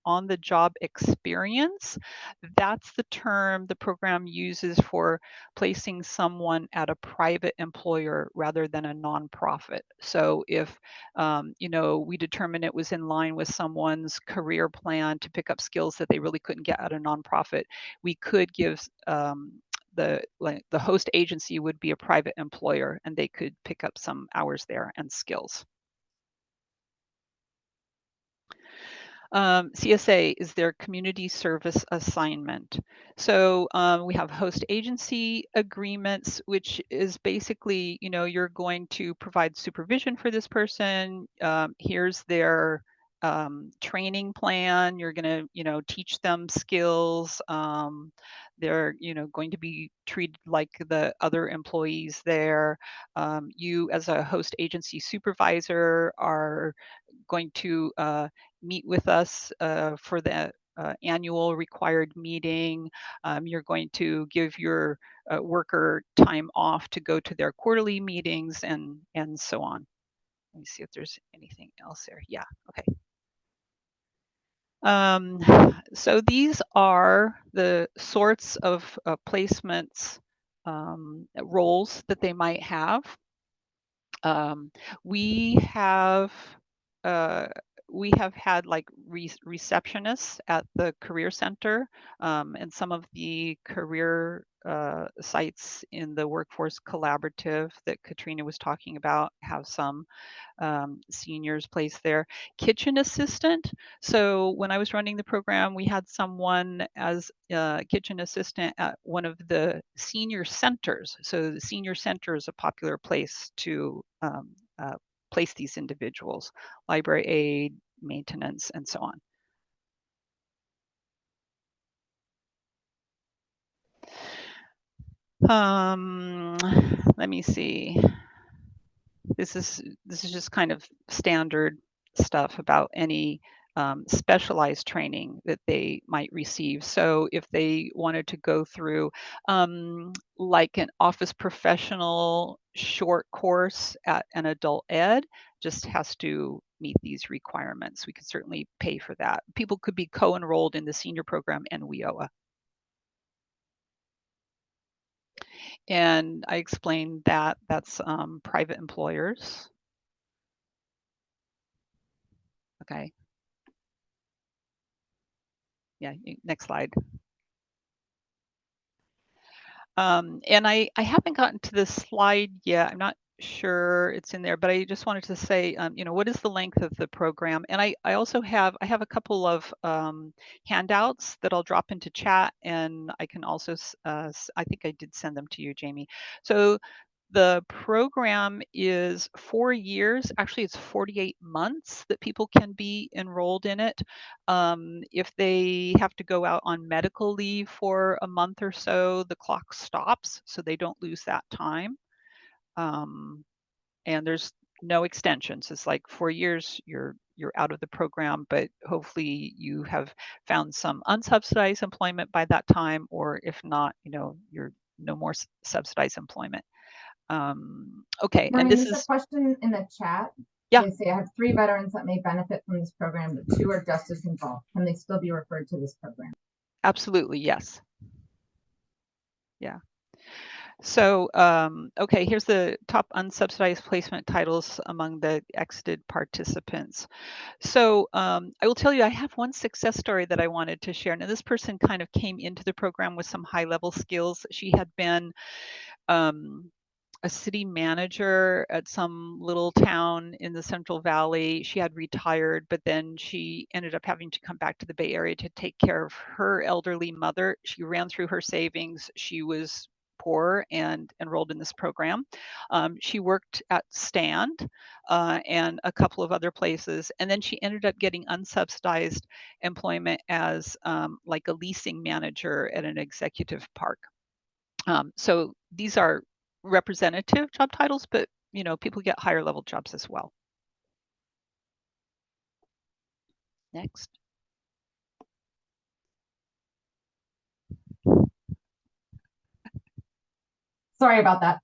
on-the-job experience. That's the term the program uses for placing someone at a private employer rather than a nonprofit. So if we determine it was in line with someone's career plan to pick up skills that they really couldn't get at a nonprofit, we could give the host agency would be a private employer, and they could pick up some hours there and skills. CSA is their community service assignment. So we have host agency agreements, which is basically, you're going to provide supervision for this person. Here's their training plan. You're going to, teach them skills. They're, going to be treated like the other employees there. You, as a host agency supervisor, are going to meet with us for the annual required meeting. You're going to give your worker time off to go to their quarterly meetings and so on. Let me see if there's anything else there. Yeah, okay. So these are the sorts of placements roles that they might have. We have had like receptionists at the career center, and some of the career sites in the workforce collaborative that Katrina was talking about have some seniors placed there. Kitchen assistant. So when I was running the program, we had someone as a kitchen assistant at one of the senior centers. So the senior center is a popular place to place these individuals, library aid, maintenance, and so on. Let me see. This is just kind of standard stuff about any specialized training that they might receive. So if they wanted to go through like an office professional short course at an adult ed, just has to meet these requirements. We could certainly pay for that. People could be co-enrolled in the senior program and WIOA. And I explained that that's private employers. Okay. Yeah, next slide. And I haven't gotten to this slide yet. I'm not sure it's in there, but I just wanted to say, what is the length of the program? And I also have a couple of handouts that I'll drop into chat, and I can also, I think I did send them to you, Jamie. So the program is 4 years. Actually, it's 48 months that people can be enrolled in it. If they have to go out on medical leave for a month or so, the clock stops, so they don't lose that time. And there's no extensions. It's like 4 years, you're out of the program, but hopefully you have found some unsubsidized employment by that time, or if not, you're no more subsidized employment. Okay, Maureen, and this there's is a question in the chat. Yeah. They say I have 3 veterans that may benefit from this program, but 2 are just as involved. Can they still be referred to this program? Absolutely, yes. Yeah. So, okay, here's the top unsubsidized placement titles among the exited participants. So I will tell you, I have one success story that I wanted to share. Now, this person kind of came into the program with some high-level skills. She had been a city manager at some little town in the Central Valley. She had retired, but then she ended up having to come back to the Bay Area to take care of her elderly mother. She ran through her savings. She was poor and enrolled in this program. She worked at Stand and a couple of other places, and then she ended up getting unsubsidized employment as like a leasing manager at an executive park. So these are representative job titles, but people get higher level jobs as well. Next. Sorry about that.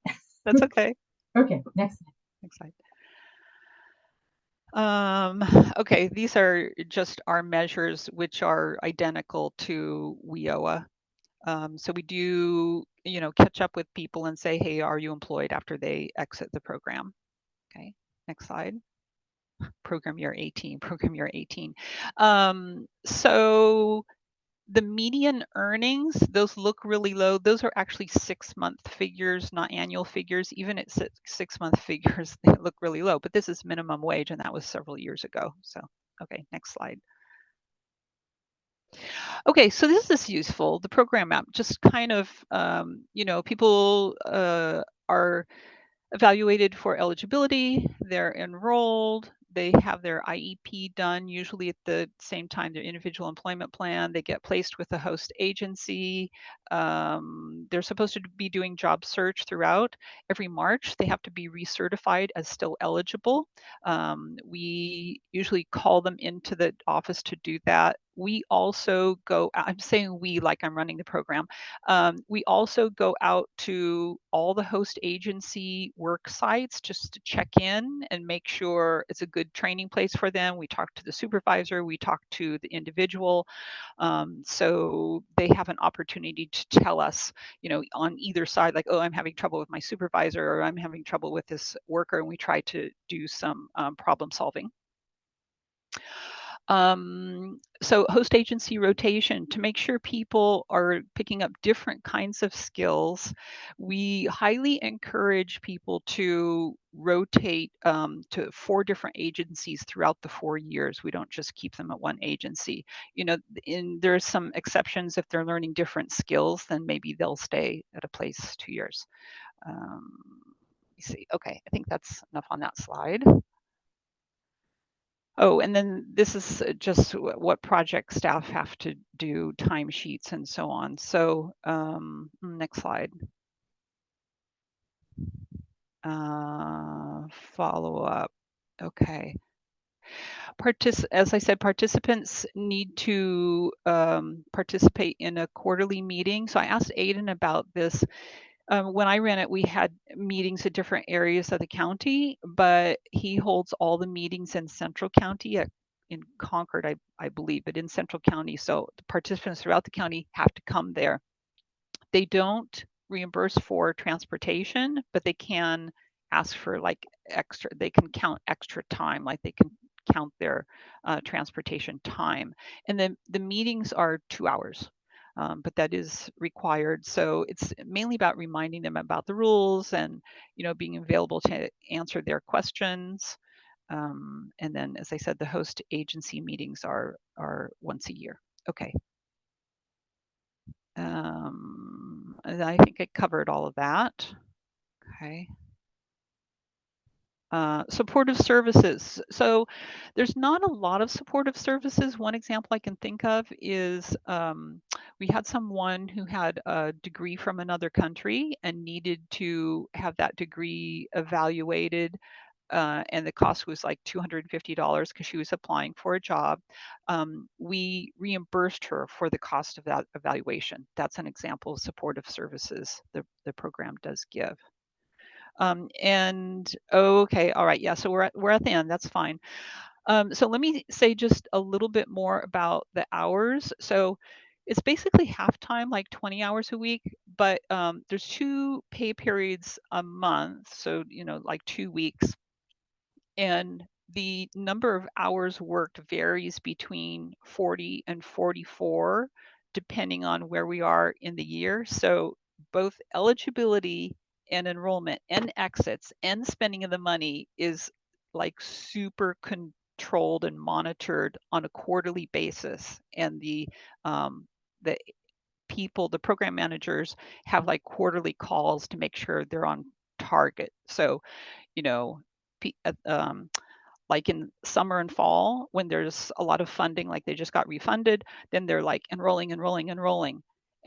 That's okay. Okay, next. Next slide. Okay, these are just our measures, which are identical to WIOA. So we do, catch up with people and say, hey, are you employed after they exit the program? Okay, next slide. Program year 18, program year 18. So the median earnings, those look really low. Those are actually 6-month figures, not annual figures. Even at 6-month figures, they look really low, but this is minimum wage and that was several years ago. So, okay, next slide. Okay, so this is useful, the program map, just kind of, people are evaluated for eligibility, they're enrolled, they have their IEP done, usually at the same time their individual employment plan, they get placed with a host agency. They're supposed to be doing job search throughout. Every March, they have to be recertified as still eligible. We usually call them into the office to do that. We also go, I'm saying we like I'm running the program. We also go out to all the host agency work sites just to check in and make sure it's a good training place for them. We talk to the supervisor, we talk to the individual. So they have an opportunity to tell us, on either side, like, oh, I'm having trouble with my supervisor or I'm having trouble with this worker, and we try to do some problem solving. So host agency rotation, to make sure people are picking up different kinds of skills, we highly encourage people to rotate to 4 different agencies throughout the 4 years. We don't just keep them at one agency. There's some exceptions. If they're learning different skills, then maybe they'll stay at a place 2 years. Let me see. Okay, I think that's enough on that slide. Oh, and then this is just what project staff have to do, timesheets and so on. So next slide. Follow up. Okay. As I said, participants need to participate in a quarterly meeting. So I asked Aiden about this. When I ran it, we had meetings at different areas of the county, but he holds all the meetings in Central County in Concord, I believe, but in Central County. So the participants throughout the county have to come there. They don't reimburse for transportation, but they can ask for like extra, they can count extra time, like they can count their transportation time. And then the meetings are 2 hours. But that is required. So it's mainly about reminding them about the rules and, being available to answer their questions. And then, as I said, the host agency meetings are once a year. Okay. And I think I covered all of that. Okay. Supportive services. So there's not a lot of supportive services. One example I can think of is we had someone who had a degree from another country and needed to have that degree evaluated. And the cost was like $250 because she was applying for a job. We reimbursed her for the cost of that evaluation. That's an example of supportive services the program does give. Okay, all right, yeah, so we're at the end, that's fine. So let me say just a little bit more about the hours. So it's basically half time, like 20 hours a week, but there's 2 pay periods a month, so like 2 weeks, and the number of hours worked varies between 40 and 44, depending on where we are in the year. So both eligibility and enrollment and exits and spending of the money is like super controlled and monitored on a quarterly basis. And the people, the program managers, have like quarterly calls to make sure they're on target. So, you know, like in summer and fall, when there's a lot of funding, like they just got refunded, then they're like enrolling.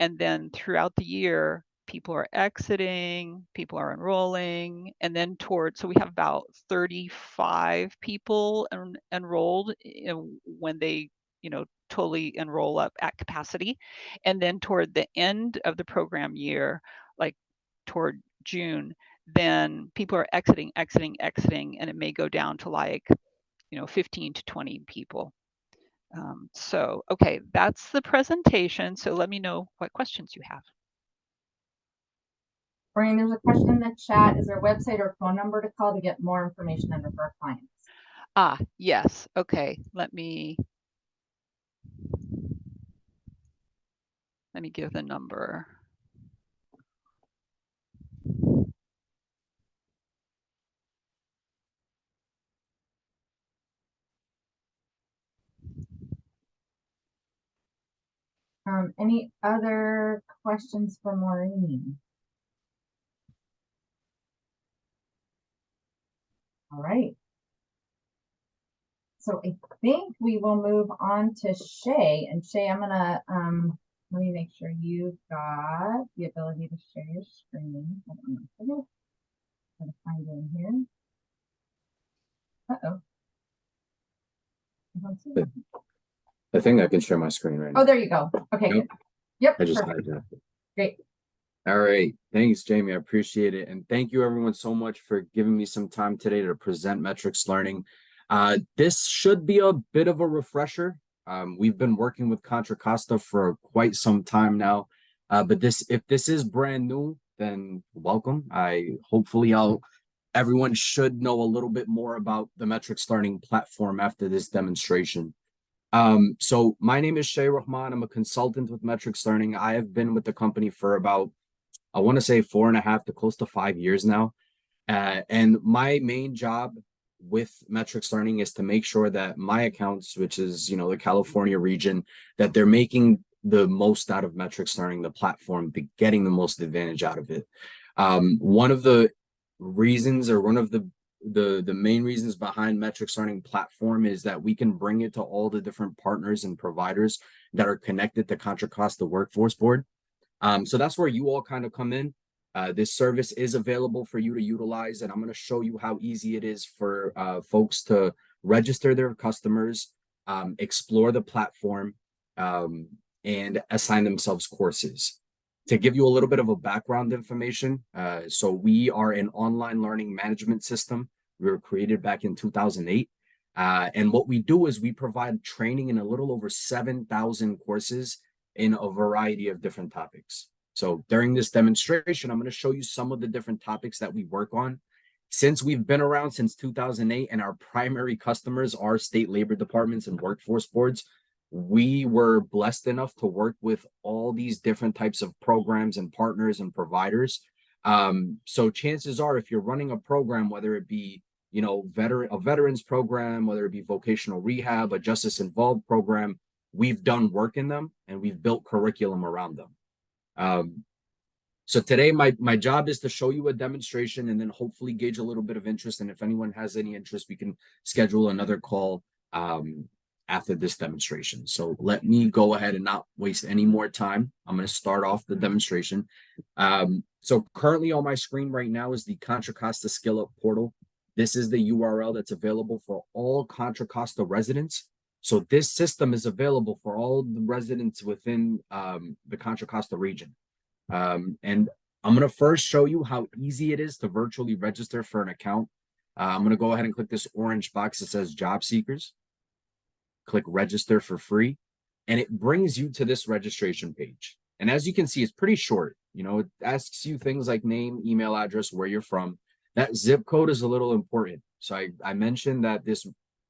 And then throughout the year, people are exiting, people are enrolling, and then so we have about 35 people enrolled when they, totally enroll up at capacity. And then toward the end of the program year, like toward June, then people are exiting, and it may go down to like 15 to 20 people. So, okay, that's the presentation. So let me know what questions you have. Brian, there's a question in the chat. Is there a website or phone number to call to get more information and refer clients? Yes. Okay. Let me give the number. Any other questions for Maureen? All right. So I think we will move on to Shay. And Shay, I'm gonna let me make sure you've got the ability to share your screen. Hold on a second. I'm gonna find it in here. Uh-oh. I don't see it. I think I can share my screen right Oh, now. there you go. Okay, Yep. good. Yep, I just perfect. hijacked it. Great. All right. Thanks, Jamie. I appreciate it. And thank you everyone so much for giving me some time today to present metrics learning. This should be a bit of a refresher. We've been working with Contra Costa for quite some time now. But if this is brand new, then welcome. Everyone should know a little bit more about the metrics learning platform after this demonstration. So my name is Shay Rahman. I'm a consultant with Metrics Learning. I have been with the company for about, I want to say 4.5 to close to 5 years now. And my main job with Metrics Learning is to make sure that my accounts, which is, the California region, that they're making the most out of Metrics Learning, the platform, getting the most advantage out of it. One of the reasons, or one of the main reasons behind Metrics Learning platform, is that we can bring it to all the different partners and providers that are connected to Contra Costa Workforce Board. So that's where you all kind of come in. This service is available for you to utilize, and I'm going to show you how easy it is for folks to register their customers, explore the platform, and assign themselves courses. To give you a little bit of a background information, so we are an online learning management system. We were created back in 2008. And what we do is we provide training in a little over 7,000 courses in a variety of different topics. So during this demonstration, I'm going to show you some of the different topics that we work on. Since we've been around since 2008 and our primary customers are state labor departments and workforce boards, we were blessed enough to work with all these different types of programs and partners and providers. So chances are, if you're running a program, whether it be a veterans program, whether it be vocational rehab, a justice involved program, we've done work in them and we've built curriculum around them. So today my job is to show you a demonstration and then hopefully gauge a little bit of interest. And if anyone has any interest, we can schedule another call after this demonstration. So let me go ahead and not waste any more time. I'm going to start off the demonstration. So currently on my screen right now is the Contra Costa Skill Up portal. This is the URL that's available for all Contra Costa residents. So this system is available for all the residents within the Contra Costa region. And I'm going to first show you how easy it is to virtually register for an account. I'm going to go ahead and click this orange box that says Job Seekers. Click register for free, and it brings you to this registration page. And as you can see, it's pretty short. It asks you things like name, email address, where you're from. That zip code is a little important. So I mentioned that this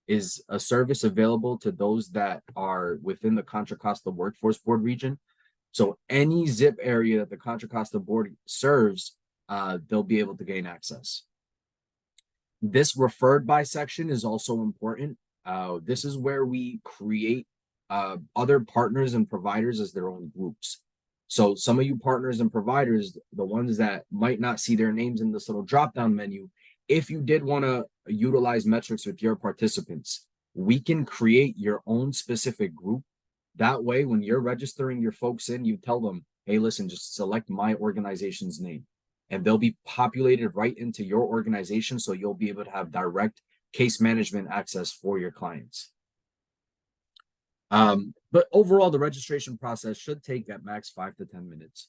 is a service available to those that are within the Contra Costa Workforce Board region. So any zip area that the Contra Costa Board serves, they'll be able to gain access. This referred by section is also important. This is where we create other partners and providers as their own groups. So some of you partners and providers, the ones that might not see their names in this little drop-down menu, if you did want to utilize metrics with your participants, we can create your own specific group. That way, when you're registering your folks in, you tell them, hey, listen, just select my organization's name. And they'll be populated right into your organization, so you'll be able to have direct case management access for your clients. But overall, the registration process should take at max 5 to 10 minutes.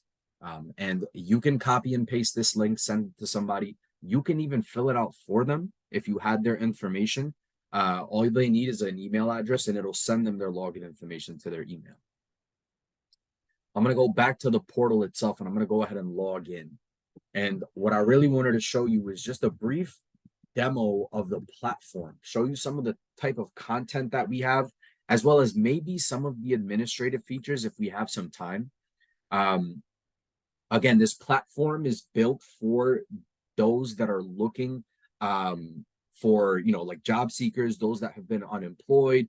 And you can copy and paste this link, send it to somebody. You can even fill it out for them if you had their information. All they need is an email address and it'll send them their login information to their email. I'm going to go back to the portal itself and I'm going to go ahead and log in. And what I really wanted to show you is just a brief demo of the platform, show you some of the type of content that we have, as well as maybe some of the administrative features if we have some time. Again, this platform is built for those that are looking for, like job seekers, those that have been unemployed,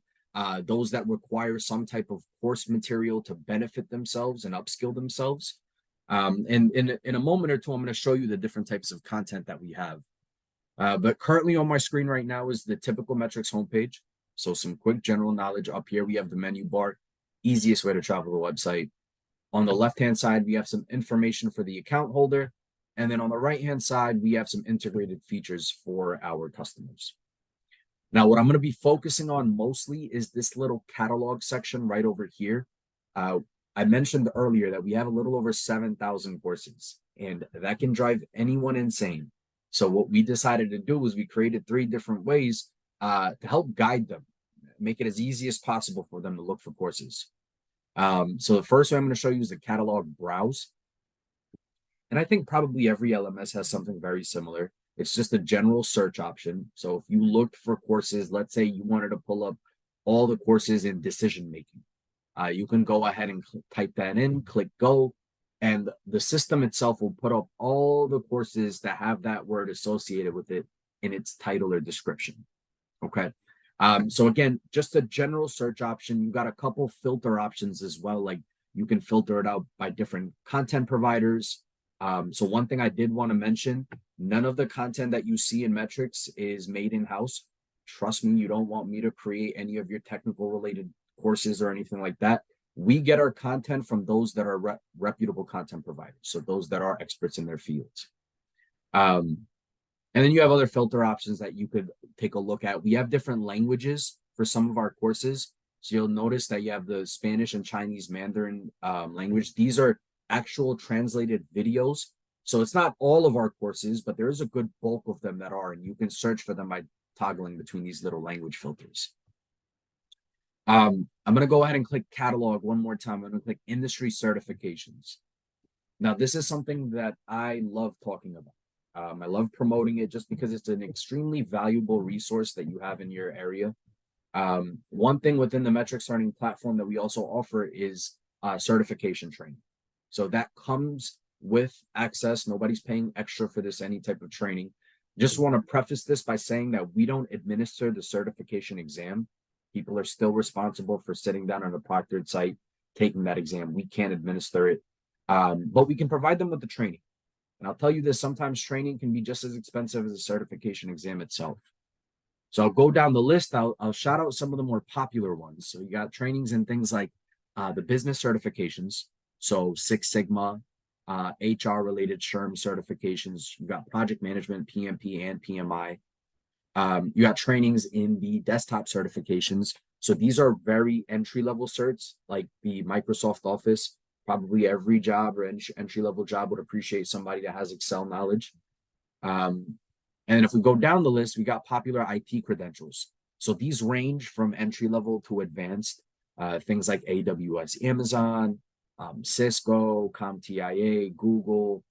those that require some type of course material to benefit themselves and upskill themselves. And in a moment or two, I'm going to show you the different types of content that we have. But currently on my screen right now is the typical metrics homepage. So some quick general knowledge. Up here, we have the menu bar, easiest way to travel the website. On the left-hand side, we have some information for the account holder. And then on the right-hand side, we have some integrated features for our customers. Now, what I'm going to be focusing on mostly is this little catalog section right over here. I mentioned earlier that we have a little over 7,000 courses, and that can drive anyone insane. So what we decided to do was we created 3 different ways to help guide them, make it as easy as possible for them to look for courses. So the first way I'm going to show you is the catalog browse. And I think probably every LMS has something very similar. It's just a general search option. So if you looked for courses, let's say you wanted to pull up all the courses in decision making, you can go ahead and type that in, click go, and the system itself will put up all the courses that have that word associated with it in its title or description. Okay. So again, just a general search option. You got a couple filter options as well. Like you can filter it out by different content providers. So one thing I did want to mention, none of the content that you see in metrics is made in-house. Trust me, you don't want me to create any of your technical related courses or anything like that. We get our content from those that are reputable content providers. So those that are experts in their fields. And then you have other filter options that you could take a look at. We have different languages for some of our courses. So you'll notice that you have the Spanish and Chinese Mandarin language. These are actual translated videos. So it's not all of our courses, but there is a good bulk of them that are, and you can search for them by toggling between these little language filters. I'm going to go ahead and click catalog one more time. I'm going to click industry certifications. Now, this is something that I love talking about. I love promoting it just because it's an extremely valuable resource that you have in your area. One thing within the metrics learning platform that we also offer is certification training. So that comes with access. Nobody's paying extra for this, any type of training. Just want to preface this by saying that we don't administer the certification exam. People are still responsible for sitting down on a proctored site, taking that exam. We can't administer it, but we can provide them with the training. And I'll tell you this, sometimes training can be just as expensive as a certification exam itself. So I'll go down the list. I'll shout out some of the more popular ones. So you got trainings in things like the business certifications. So 6 Sigma, HR related SHRM certifications. You got project management, PMP and PMI. You got trainings in the desktop certifications. So these are very entry-level certs, like the Microsoft Office. Probably every job or entry-level job would appreciate somebody that has Excel knowledge. And if we go down the list, we got popular IT credentials. So these range from entry-level to advanced, things like AWS, Amazon, Cisco, CompTIA, Google.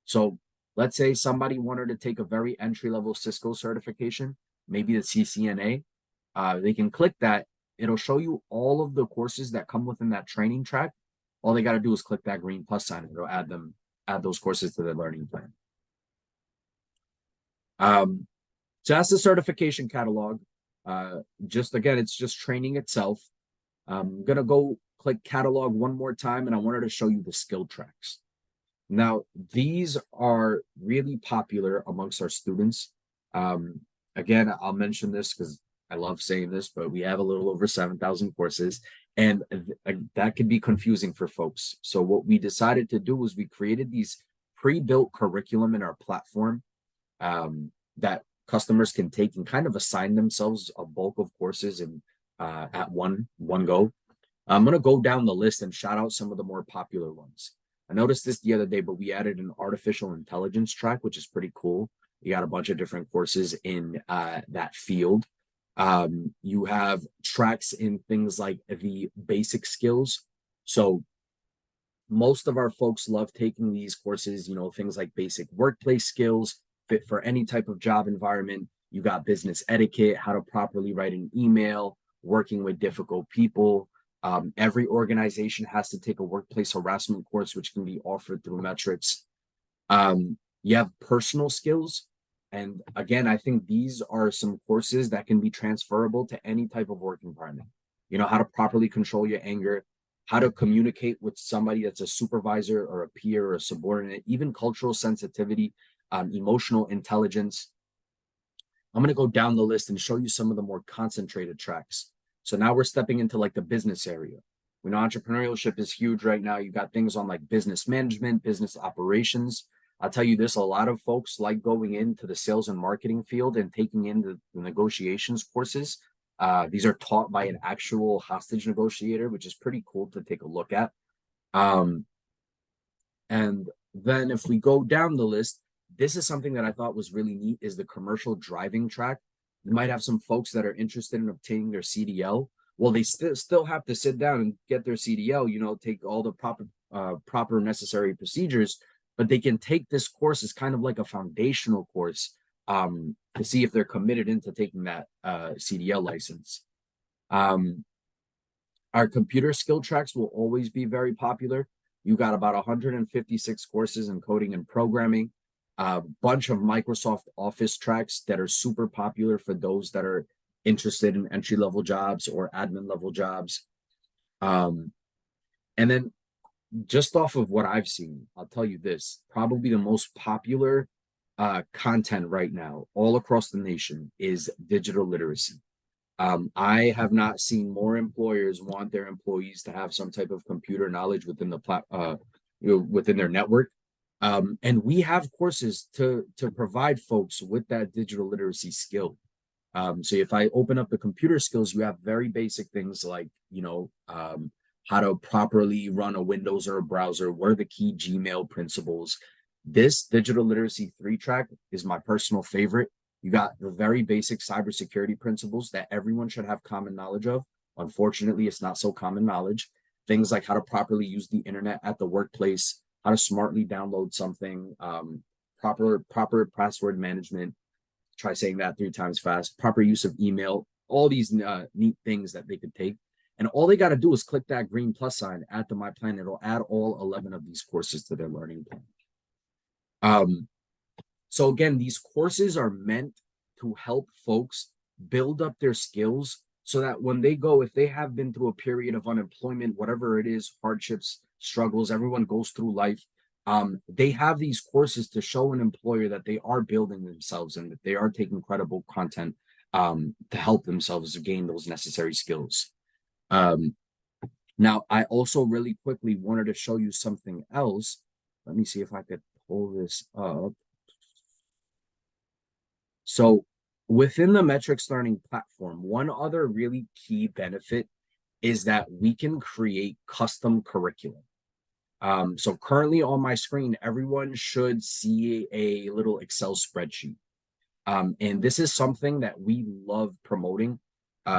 So let's say somebody wanted to take a very entry-level Cisco certification, maybe the CCNA. They can click that. It'll show you all of the courses that come within that training track. All they got to do is click that green plus sign and it'll add those courses to their learning plan. So that's the certification catalog. Again, it's just training itself. I'm going to go click catalog one more time and I wanted to show you the skill tracks. Now, these are really popular amongst our students. Again, I'll mention this because I love saying this, but we have a little over 7,000 courses, and that could be confusing for folks. So what we decided to do was we created these pre-built curriculum in our platform that customers can take and kind of assign themselves a bulk of courses and at one go. I'm going to go down the list and shout out some of the more popular ones. I noticed this the other day, but we added an artificial intelligence track, which is pretty cool. You got a bunch of different courses in that field. You have tracks in things like the basic skills. So most of our folks love taking these courses, things like basic workplace skills, fit for any type of job environment. You got business etiquette, how to properly write an email, working with difficult people. Every organization has to take a workplace harassment course, which can be offered through metrics. You have personal skills. And again, I think these are some courses that can be transferable to any type of work environment. How to properly control your anger, how to communicate with somebody that's a supervisor or a peer or a subordinate, even cultural sensitivity, emotional intelligence. I'm going to go down the list and show you some of the more concentrated tracks. So now we're stepping into like the business area. We know entrepreneurship is huge right now. You got things on like business management, business operations. I'll tell you this, a lot of folks like going into the sales and marketing field and taking in the negotiations courses. These are taught by an actual hostage negotiator, which is pretty cool to take a look at. And then if we go down the list, this is something that I thought was really neat, is the commercial driving track. You might have some folks that are interested in obtaining their CDL. Well, they still have to sit down and get their CDL, take all the proper necessary procedures, but they can take this course as kind of like a foundational course to see if they're committed into taking that CDL license. Our computer skill tracks will always be very popular. You got about 156 courses in coding and programming, a bunch of Microsoft Office tracks that are super popular for those that are interested in entry-level jobs or admin-level jobs. And then just off of what I've seen, I'll tell you this, probably the most popular content right now all across the nation is digital literacy. I have not seen more employers want their employees to have some type of computer knowledge within the within their network. And we have courses to provide folks with that digital literacy skill. So if I open up the computer skills, you have very basic things like, how to properly run a Windows or a browser, what are the key Gmail principles. This digital literacy 3 track is my personal favorite. You got the very basic cybersecurity principles that everyone should have common knowledge of. Unfortunately, it's not so common knowledge. Things like how to properly use the internet at the workplace, how to smartly download something, proper password management. Try saying that 3 times fast. Proper use of email. All these neat things that they could take. And all they got to do is click that green plus sign, add to my plan. It'll add all 11 of these courses to their learning plan. So again, these courses are meant to help folks build up their skills so that when they go, if they have been through a period of unemployment, whatever it is, hardships, struggles, everyone goes through life. They have these courses to show an employer that they are building themselves and that they are taking credible content to help themselves gain those necessary skills. Now, I also really quickly wanted to show you something else. Let me see if I could pull this up. So within the Metrics Learning platform, one other really key benefit is that we can create custom curriculum. So currently on my screen, everyone should see a little Excel spreadsheet. And this is something that we love promoting.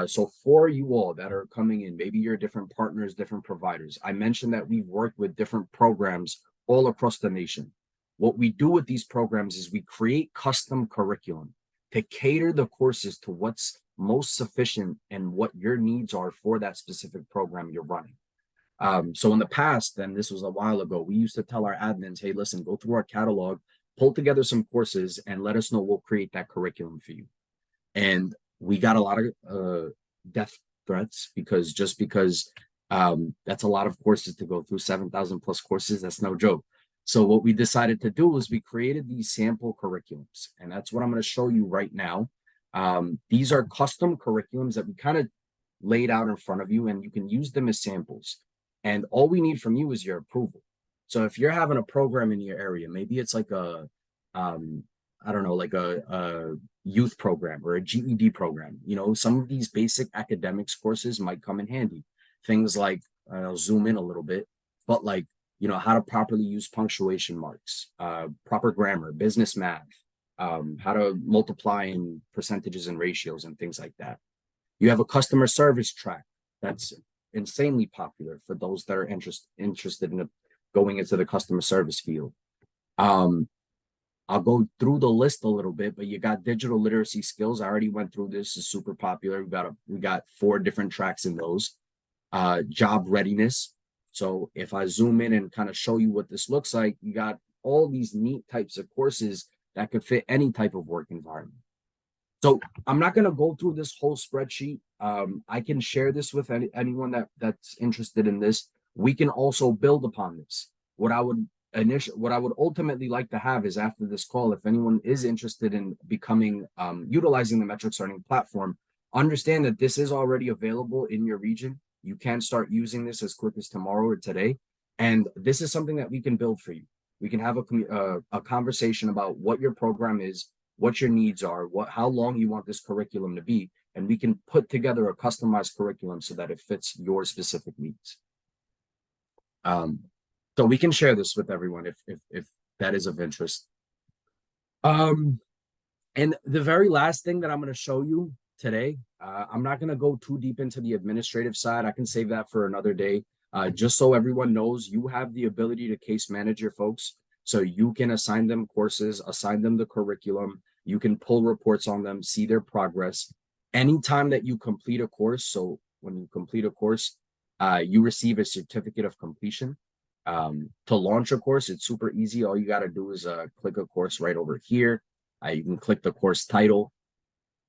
So for you all that are coming in, maybe you're different partners, different providers. I mentioned that we've worked with different programs all across the nation. What we do with these programs is we create custom curriculum to cater the courses to what's most sufficient and what your needs are for that specific program you're running. So in the past, and this was a while ago, we used to tell our admins, hey, listen, go through our catalog, pull together some courses and let us know. We'll create that curriculum for you. And we got a lot of death threats because that's a lot of courses to go through, 7,000 plus courses. That's no joke. So what we decided to do was we created these sample curriculums, and that's what I'm going to show you right now. These are custom curriculums that we kind of laid out in front of you, and you can use them as samples. And all we need from you is your approval. So if you're having a program in your area, maybe it's like a, I don't know, like a youth program or a GED program, some of these basic academics courses might come in handy. Things like, I'll zoom in a little bit, but like, how to properly use punctuation marks, proper grammar, business math, how to multiply in percentages and ratios and things like that. You have a customer service track that's insanely popular for those that are interested in going into the customer service field. I'll go through the list a little bit, but you got digital literacy skills. I already went through this. It's super popular. We got 4 different tracks in those. Job readiness. So if I zoom in and kind of show you what this looks like, you got all these neat types of courses that could fit any type of work environment. So I'm not going to go through this whole spreadsheet. I can share this with anyone that's interested in this. We can also build upon this. What I would ultimately like to have is, after this call, if anyone is interested in becoming utilizing the metrics learning platform, understand that this is already available in your region. You can start using this as quick as tomorrow or today, and this is something that we can build for you. We can have a conversation about what your program is, what your needs are, how long you want this curriculum to be, and we can put together a customized curriculum so that it fits your specific needs. So we can share this with everyone if that is of interest. And the very last thing that I'm going to show you today, I'm not going to go too deep into the administrative side. I can save that for another day. Just so everyone knows, you have the ability to case manage your folks. So you can assign them courses, assign them the curriculum. You can pull reports on them, see their progress. Anytime that you complete a course, so when you complete a course, you receive a certificate of completion. To launch a course, it's super easy. All you got to do is click a course right over here. You can click the course title.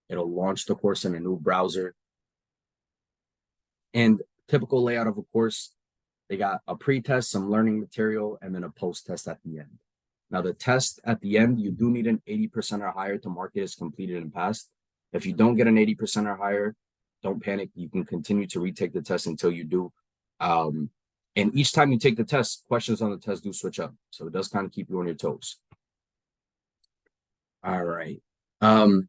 It'll launch the course in a new browser. And typical layout of a course, they got a pre-test, some learning material, and then a post-test at the end. Now, the test at the end, you do need an 80% or higher to mark it as completed and passed. If you don't get an 80% or higher, don't panic. You can continue to retake the test until you do. And each time you take the test, questions on the test do switch up. So it does kind of keep you on your toes. All right. And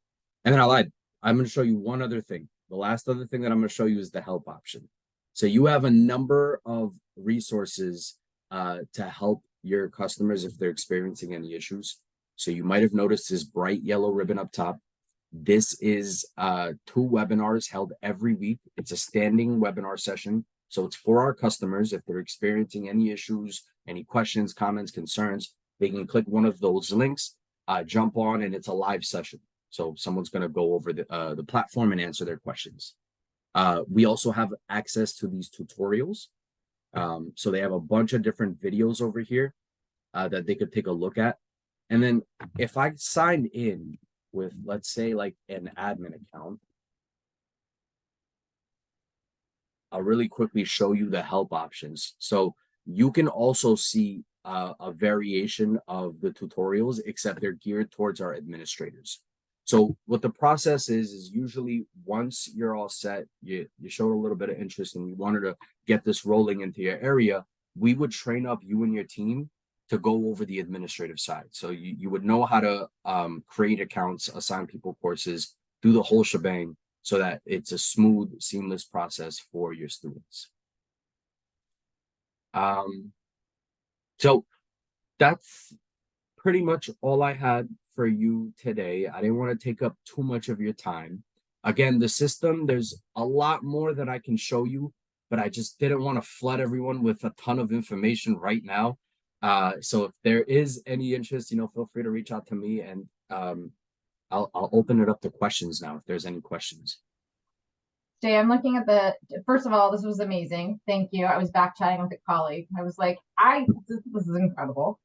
then I lied. I'm going to show you one other thing. The last other thing that I'm going to show you is the help option. So you have a number of resources to help your customers if they're experiencing any issues. So you might have noticed this bright yellow ribbon up top. This is 2 webinars held every week. It's a standing webinar session. So it's for our customers. If they're experiencing any issues, any questions, comments, concerns, they can click one of those links, jump on, and it's a live session. So someone's going to go over the platform and answer their questions. We also have access to these tutorials. So they have a bunch of different videos over here that they could take a look at. And then if I signed in with, let's say, like an admin account, I'll really quickly show you the help options. So you can also see a variation of the tutorials, except they're geared towards our administrators. So what the process is usually once you're all set, you showed a little bit of interest and you wanted to get this rolling into your area, we would train up you and your team to go over the administrative side. So you would know how to create accounts, assign people courses, do the whole shebang so that it's a smooth, seamless process for your students. So that's pretty much all I had for you today. I didn't want to take up too much of your time. Again, the system, there's a lot more that I can show you, but I just didn't want to flood everyone with a ton of information right now. So if there is any interest, feel free to reach out to me, and I'll open it up to questions now if there's any questions. Jay, I'm looking at first of all, this was amazing. Thank you. I was back chatting with a colleague. I was like, this is incredible.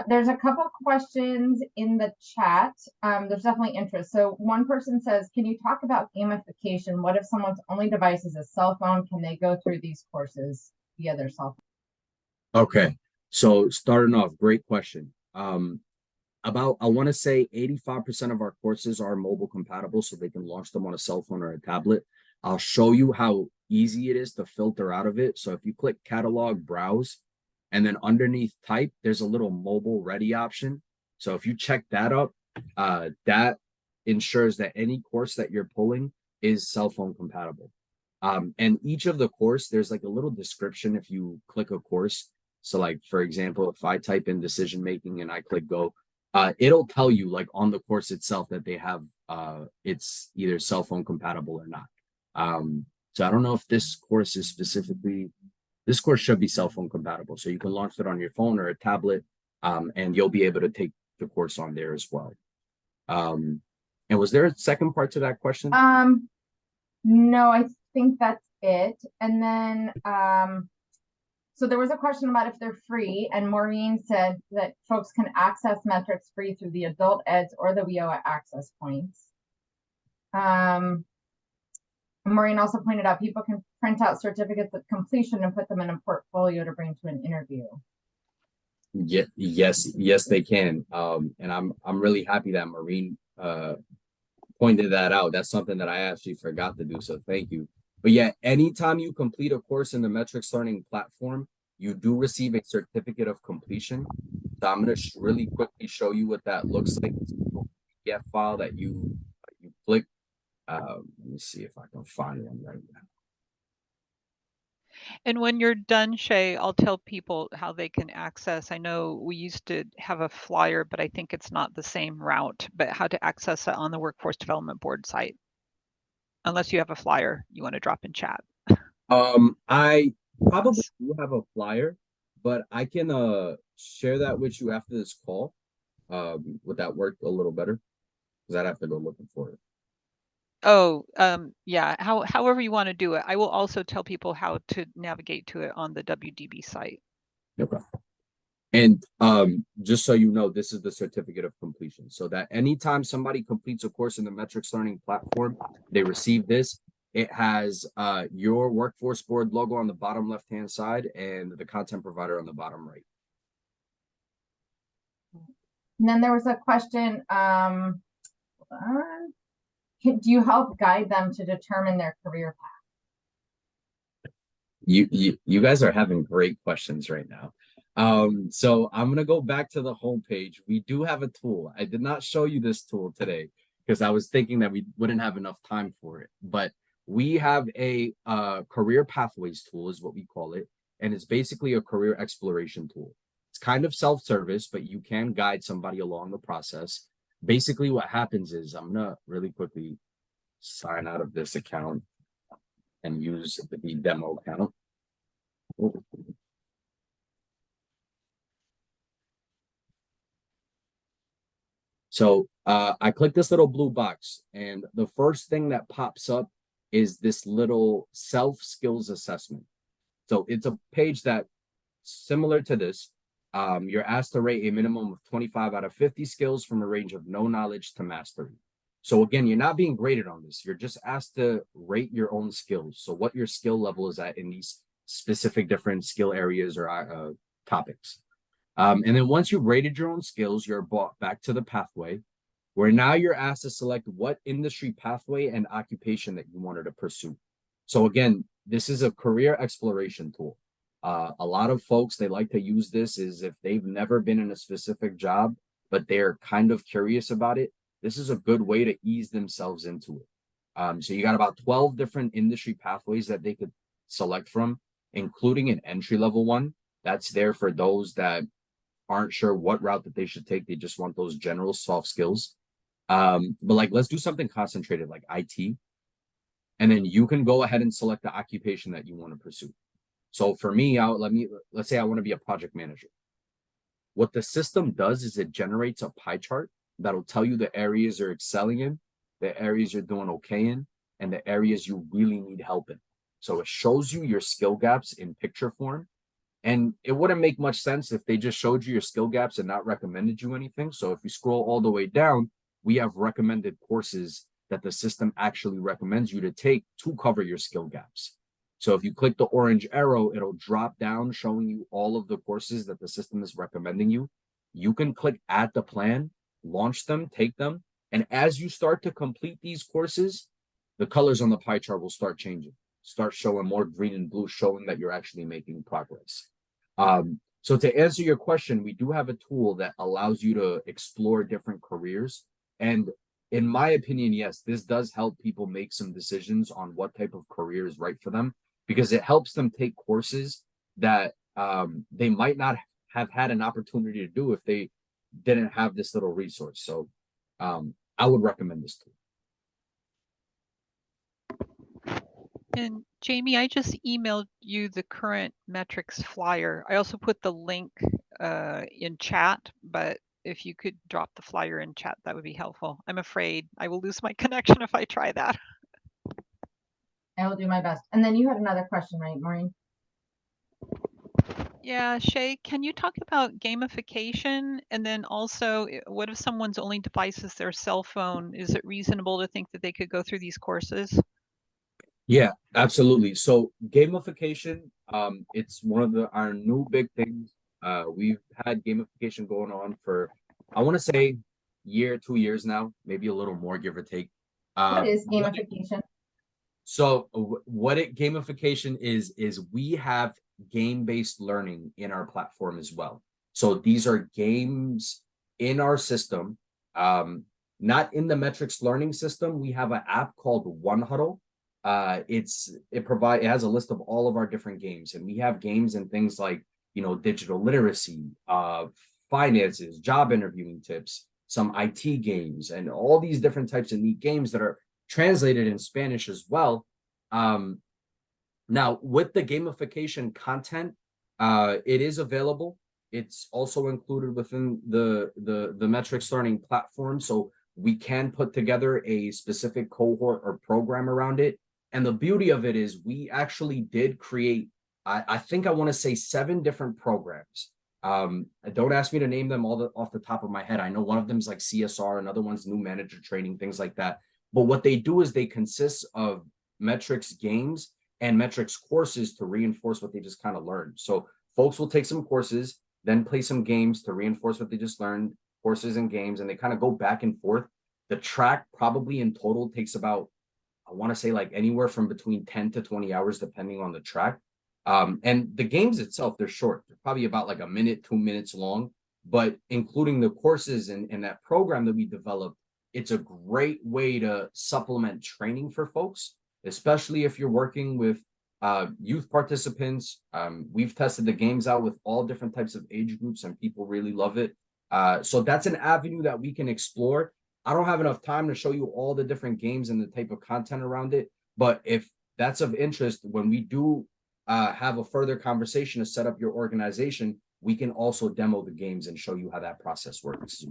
There's a couple questions in the chat. There's definitely interest. So one person says, can you talk about gamification? What if someone's only device is a cell phone? Can they go through these courses via their cell phone? Okay. So starting off, great question. I want to say 85% of our courses are mobile compatible, so they can launch them on a cell phone or a tablet. I'll show you how easy it is to filter out of it. So if you click catalog, browse, and then underneath type, there's a little mobile ready option. So if you check that up, that ensures that any course that you're pulling is cell phone compatible. And each of the course, there's like a little description if you click a course. So like, for example, if I type in decision making and I click go, it'll tell you like on the course itself that they have, it's either cell phone compatible or not. So I don't know if this course is specifically, this course should be cell phone compatible. So you can launch it on your phone or a tablet, and you'll be able to take the course on there as well. And was there a second part to that question? No, I think that's it. And then, so there was a question about if they're free, and Maureen said that folks can access metrics free through the adult eds or the WIOA access points. Maureen also pointed out people can print out certificates of completion and put them in a portfolio to bring to an interview. Yeah, yes, they can. And I'm really happy that Maureen pointed that out. That's something that I actually forgot to do. So thank you. But yeah, anytime you complete a course in the Metrics Learning platform, you do receive a certificate of completion. So I'm going to really quickly show you what that looks like. It's a PDF file that you click. Let me see if I can find one right now. And when you're done, Shay, I'll tell people how they can access. I know we used to have a flyer, but I think it's not the same route, but how to access it on the Workforce Development Board site. Unless you have a flyer you want to drop in chat. I probably do have a flyer, but I can share that with you after this call. Would that work a little better? Because I'd have to go looking for it. Oh, yeah, however you want to do it. I will also tell people how to navigate to it on the WDB site. Okay. And just so you know, this is the certificate of completion. So that anytime somebody completes a course in the Metrics Learning platform, they receive this. It has your Workforce Board logo on the bottom left-hand side and the content provider on the bottom right. And then there was a question, do you help guide them to determine their career path? You guys are having great questions right now. So I'm gonna go back to the homepage. We do have a tool. I did not show you this tool today because I was thinking that we wouldn't have enough time for it. But we have a career pathways tool, is what we call it, and it's basically a career exploration tool. It's kind of self-service, but you can guide somebody along the process. Basically, what happens is I'm gonna really quickly sign out of this account and use the demo account. So I click this little blue box, and the first thing that pops up is this little self skills assessment. So it's a page that similar to this. You're asked to rate a minimum of 25 out of 50 skills from a range of no knowledge to mastery. So again, you're not being graded on this. You're just asked to rate your own skills. So what your skill level is at in these specific different skill areas or topics. And then once you've rated your own skills, you're brought back to the pathway, where now you're asked to select what industry pathway and occupation that you wanted to pursue. So again, this is a career exploration tool. A lot of folks, they like to use this is if they've never been in a specific job, but they're kind of curious about it. This is a good way to ease themselves into it. So you got about 12 different industry pathways that they could select from, including an entry-level one. That's there for those that aren't sure what route that they should take. They just want those general soft skills. But like, let's do something concentrated like IT. And then you can go ahead and select the occupation that you want to pursue. So for me, let's say I want to be a project manager. What the system does is it generates a pie chart that'll tell you the areas you're excelling in, the areas you're doing okay in, and the areas you really need help in. So it shows you your skill gaps in picture form. And it wouldn't make much sense if they just showed you your skill gaps and not recommended you anything. So if you scroll all the way down, we have recommended courses that the system actually recommends you to take to cover your skill gaps. So if you click the orange arrow, it'll drop down showing you all of the courses that the system is recommending you. You can click add the plan, launch them, take them. And as you start to complete these courses, the colors on the pie chart will start changing, start showing more green and blue, showing that you're actually making progress. So to answer your question, we do have a tool that allows you to explore different careers. And in my opinion, yes, this does help people make some decisions on what type of career is right for them, because it helps them take courses that they might not have had an opportunity to do if they didn't have this little resource. So I would recommend this tool. And Jamie, I just emailed you the current metrics flyer. I also put the link in chat, but if you could drop the flyer in chat, that would be helpful. I'm afraid I will lose my connection if I try that. I will do my best. And then you had another question, right, Maureen? Yeah, Shay, can you talk about gamification? And then also, what if someone's only device is their cell phone? Is it reasonable to think that they could go through these courses? Yeah, absolutely. So gamification, it's one of our new big things. We've had gamification going on for, I want to say, year, 2 years now, maybe a little more, give or take. What is What gamification? what it gamification is we have game-based learning in our platform as well. So these are games in our system, not in the metrics learning system. We have an app called One Huddle. It has a list of all of our different games, and we have games and things like, digital literacy, finances, job interviewing tips, some IT games, and all these different types of neat games that are translated in Spanish as well. Now, with the gamification content, it is available. It's also included within the metrics learning platform, so we can put together a specific cohort or program around it. And the beauty of it is we actually did create, I think I want to say 7 different programs. Don't ask me to name them all off the top of my head. I know one of them is like CSR, another one's new manager training, things like that. But what they do is they consist of metrics games and metrics courses to reinforce what they just kind of learned. So folks will take some courses, then play some games to reinforce what they just learned, courses and games, and they kind of go back and forth. The track probably in total takes about, I want to say, like anywhere from between 10 to 20 hours, depending on the track. And the games itself, they're short. They're probably about like a minute, 2 minutes long, but including the courses and that program that we developed, it's a great way to supplement training for folks, especially if you're working with youth participants. We've tested the games out with all different types of age groups, and people really love it. So that's an avenue that we can explore. I don't have enough time to show you all the different games and the type of content around it, but if that's of interest, when we do have a further conversation to set up your organization, we can also demo the games and show you how that process works.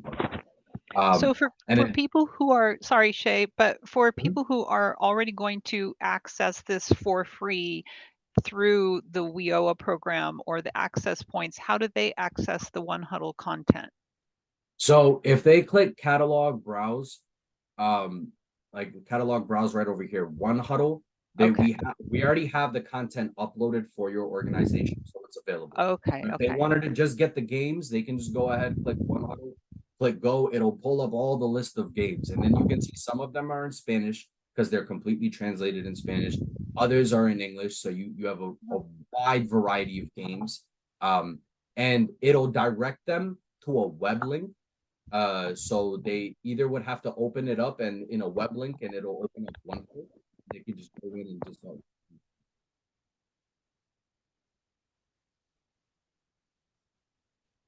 So for people who are, sorry, Shay, but for people who are already going to access this for free through the WIOA program or the access points, how do they access the One Huddle content? So if they click catalog browse, like catalog browse right over here, One Huddle, we already have the content uploaded for your organization, so it's available. Okay. If they wanted to just get the games, they can just go ahead, click One Huddle, click go. It'll pull up all the list of games, and then you can see some of them are in Spanish because they're completely translated in Spanish. Others are in English, so you have a wide variety of games. And it'll direct them to a web link. So they either would have to open it up and in a web link, and it'll open up one page. They could just go in and just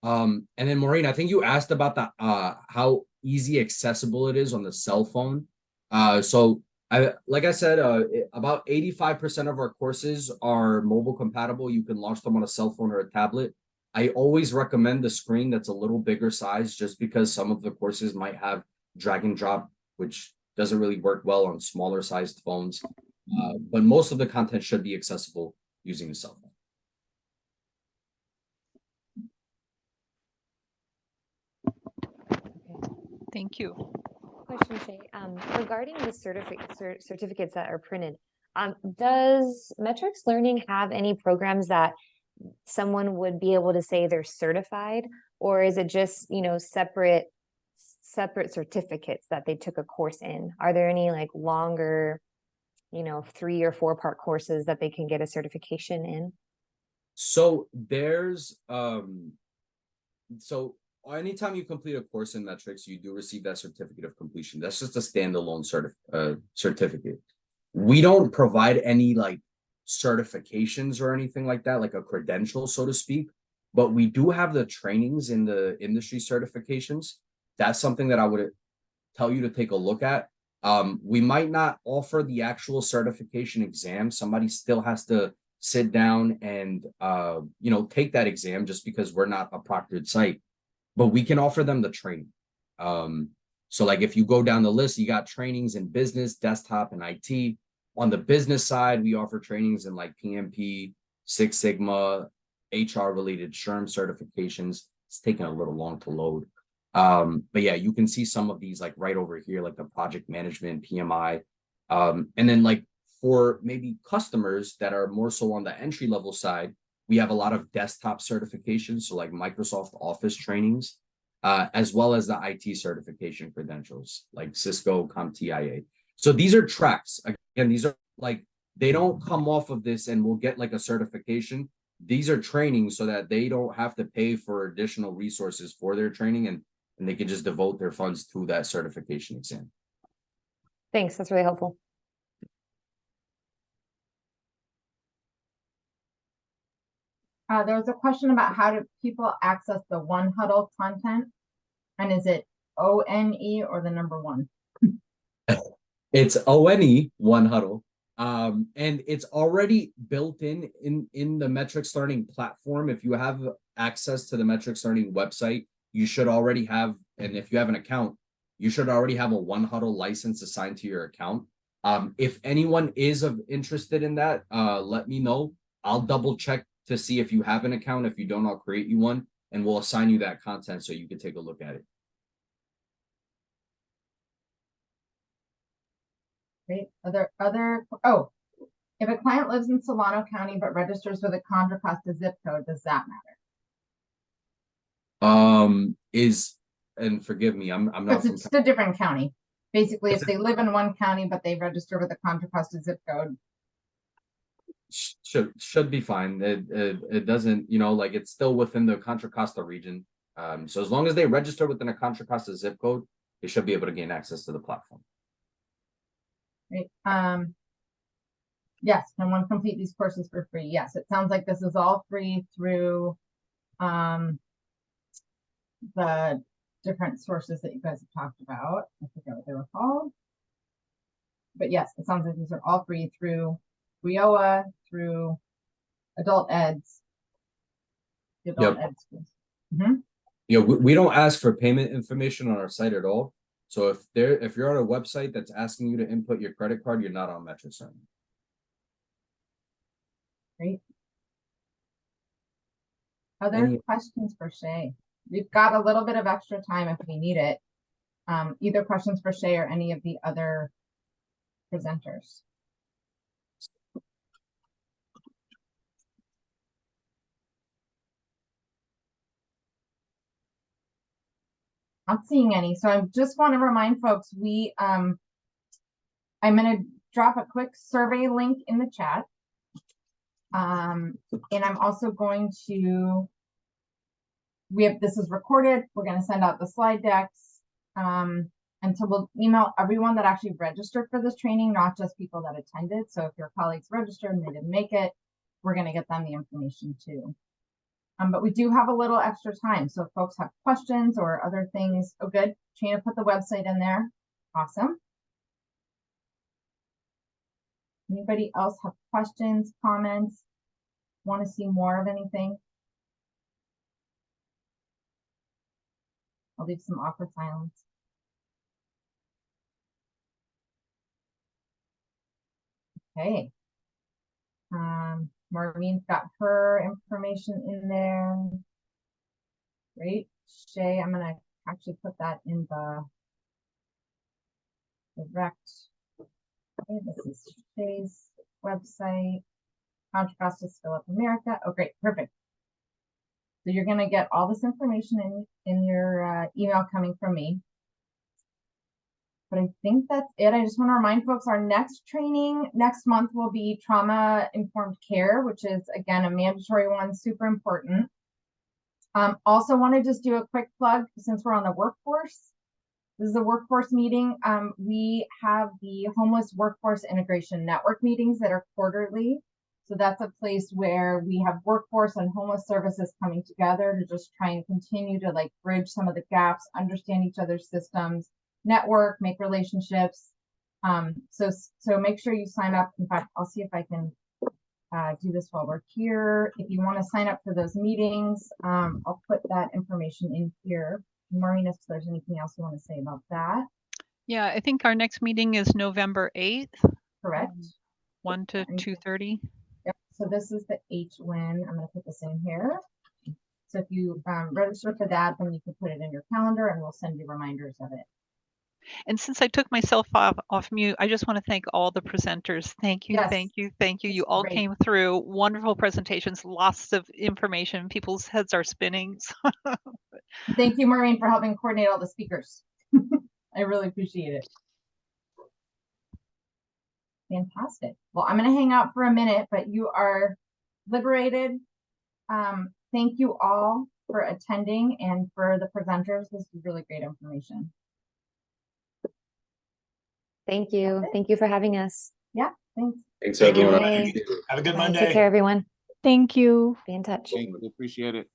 and then Maureen, I think you asked about the how easy accessible it is on the cell phone. So like I said, about 85% of our courses are mobile compatible. You can launch them on a cell phone or a tablet. I always recommend the screen that's a little bigger size, just because some of the courses might have drag and drop, which doesn't really work well on smaller sized phones. But most of the content should be accessible using a cell phone. Thank you. Question, Shay. Regarding the certificates that are printed, does Metrics Learning have any programs that someone would be able to say they're certified, or is it just, separate certificates that they took a course in? Are there any like longer, 3 or 4 part courses that they can get a certification in? So there's so anytime you complete a course in metrics, you do receive that certificate of completion. That's just a standalone certificate. We don't provide any like certifications or anything like that, like a credential, so to speak, but we do have the trainings in the industry certifications. That's something that I would tell you to take a look at. We might not offer the actual certification exam. Somebody still has to sit down and take that exam just because we're not a proctored site, but we can offer them the training. So like if you go down the list, you got trainings in business, desktop, and IT. On the business side, we offer trainings in like PMP, Six Sigma, HR related SHRM certifications. It's taking a little long to load. But yeah, you can see some of these like right over here, like the project management, PMI. And then like for maybe customers that are more so on the entry level side, we have a lot of desktop certifications. So like Microsoft Office trainings, as well as the IT certification credentials like Cisco, CompTIA. So these are tracks. Again, these are like, they don't come off of this and we'll get like a certification. These are trainings so that they don't have to pay for additional resources for their training, and they can just devote their funds to that certification exam. Thanks, that's really helpful. There was a question about how do people access the One Huddle content, and is it ONE or the number one? It's ONE, One Huddle. And it's already built in the Metrics Learning platform. If you have access to the Metrics Learning website, you should already have, and if you have an account, you should already have a One Huddle license assigned to your account. If anyone is interested in that, let me know. I'll double check to see if you have an account. If you don't, I'll create you one and we'll assign you that content so you can take a look at it. Great. Oh, if a client lives in Solano County but registers with a Contra Costa zip code, does that matter? And forgive me, I'm not Because it's a different county. Basically, if they live in one county but they register with a Contra Costa zip code, should be fine. It doesn't, like it's still within the Contra Costa region. So as long as they register within a Contra Costa zip code, they should be able to gain access to the platform. Right. Yes, can one complete these courses for free? Yes, it sounds like this is all free through the different sources that you guys have talked about. I forget what they were called. But yes, it sounds like these are all free through WIOA, through adult eds, the adult ed schools. We don't ask for payment information on our site at all. So if you're on a website that's asking you to input your credit card, you're not on Metrics Learning. Great. Other questions for Shay? We've got a little bit of extra time if we need it. Either questions for Shay or any of the other presenters. Not seeing any. So I just want to remind folks, I'm going to drop a quick survey link in the chat. And I'm also going to, this is recorded. We're going to send out the slide decks. And so we'll email everyone that actually registered for this training, not just people that attended. So if your colleagues registered and they didn't make it, we're going to get them the information too. But we do have a little extra time. So if folks have questions or other things, oh good, Trina put the website in there. Awesome. Anybody else have questions, comments, want to see more of anything? I'll leave some awkward silence. Okay. Maureen's got her information in there. Great. Shay, I'm going to actually put that in the direct. Okay, this is Shay's website. Contra Costa Skill Up America. Oh, great. Perfect. So you're going to get all this information in your email coming from me. But I think that's it. I just want to remind folks our next training next month will be trauma-informed care, which is, again, a mandatory one, super important. Also want to just do a quick plug since we're on the workforce. This is a workforce meeting. We have the Homeless Workforce Integration Network meetings that are quarterly. So that's a place where we have workforce and homeless services coming together to just try and continue to like bridge some of the gaps, understand each other's systems, network, make relationships, So make sure you sign up. In fact, I'll see if I can do this while we're here. If you want to sign up for those meetings, I'll put that information in here. Maureen, if there's anything else you want to say about that. Yeah, I think our next meeting is November 8th, Correct. 1 to 2:30. Yep. So this is the HWIN. I'm going to put this in here. So if you register for that, then you can put it in your calendar and we'll send you reminders of it. And since I took myself off mute, I just want to thank all the presenters. Thank you, Yes. thank you, thank you. It's You all great. came through. Wonderful presentations, lots of information. People's heads are spinning. Thank you, Maureen, for helping coordinate all the speakers. I really appreciate it. Fantastic. Well, I'm going to hang out for a minute, but you are liberated. Thank you all for attending and for the presenters. This is really great information. Thank you. Thank you for having us. Yeah, thanks. Thanks, everyone. Bye. Have a good Bye. Monday. Take care, everyone. Thank you. Be in touch. Thank you. Appreciate it.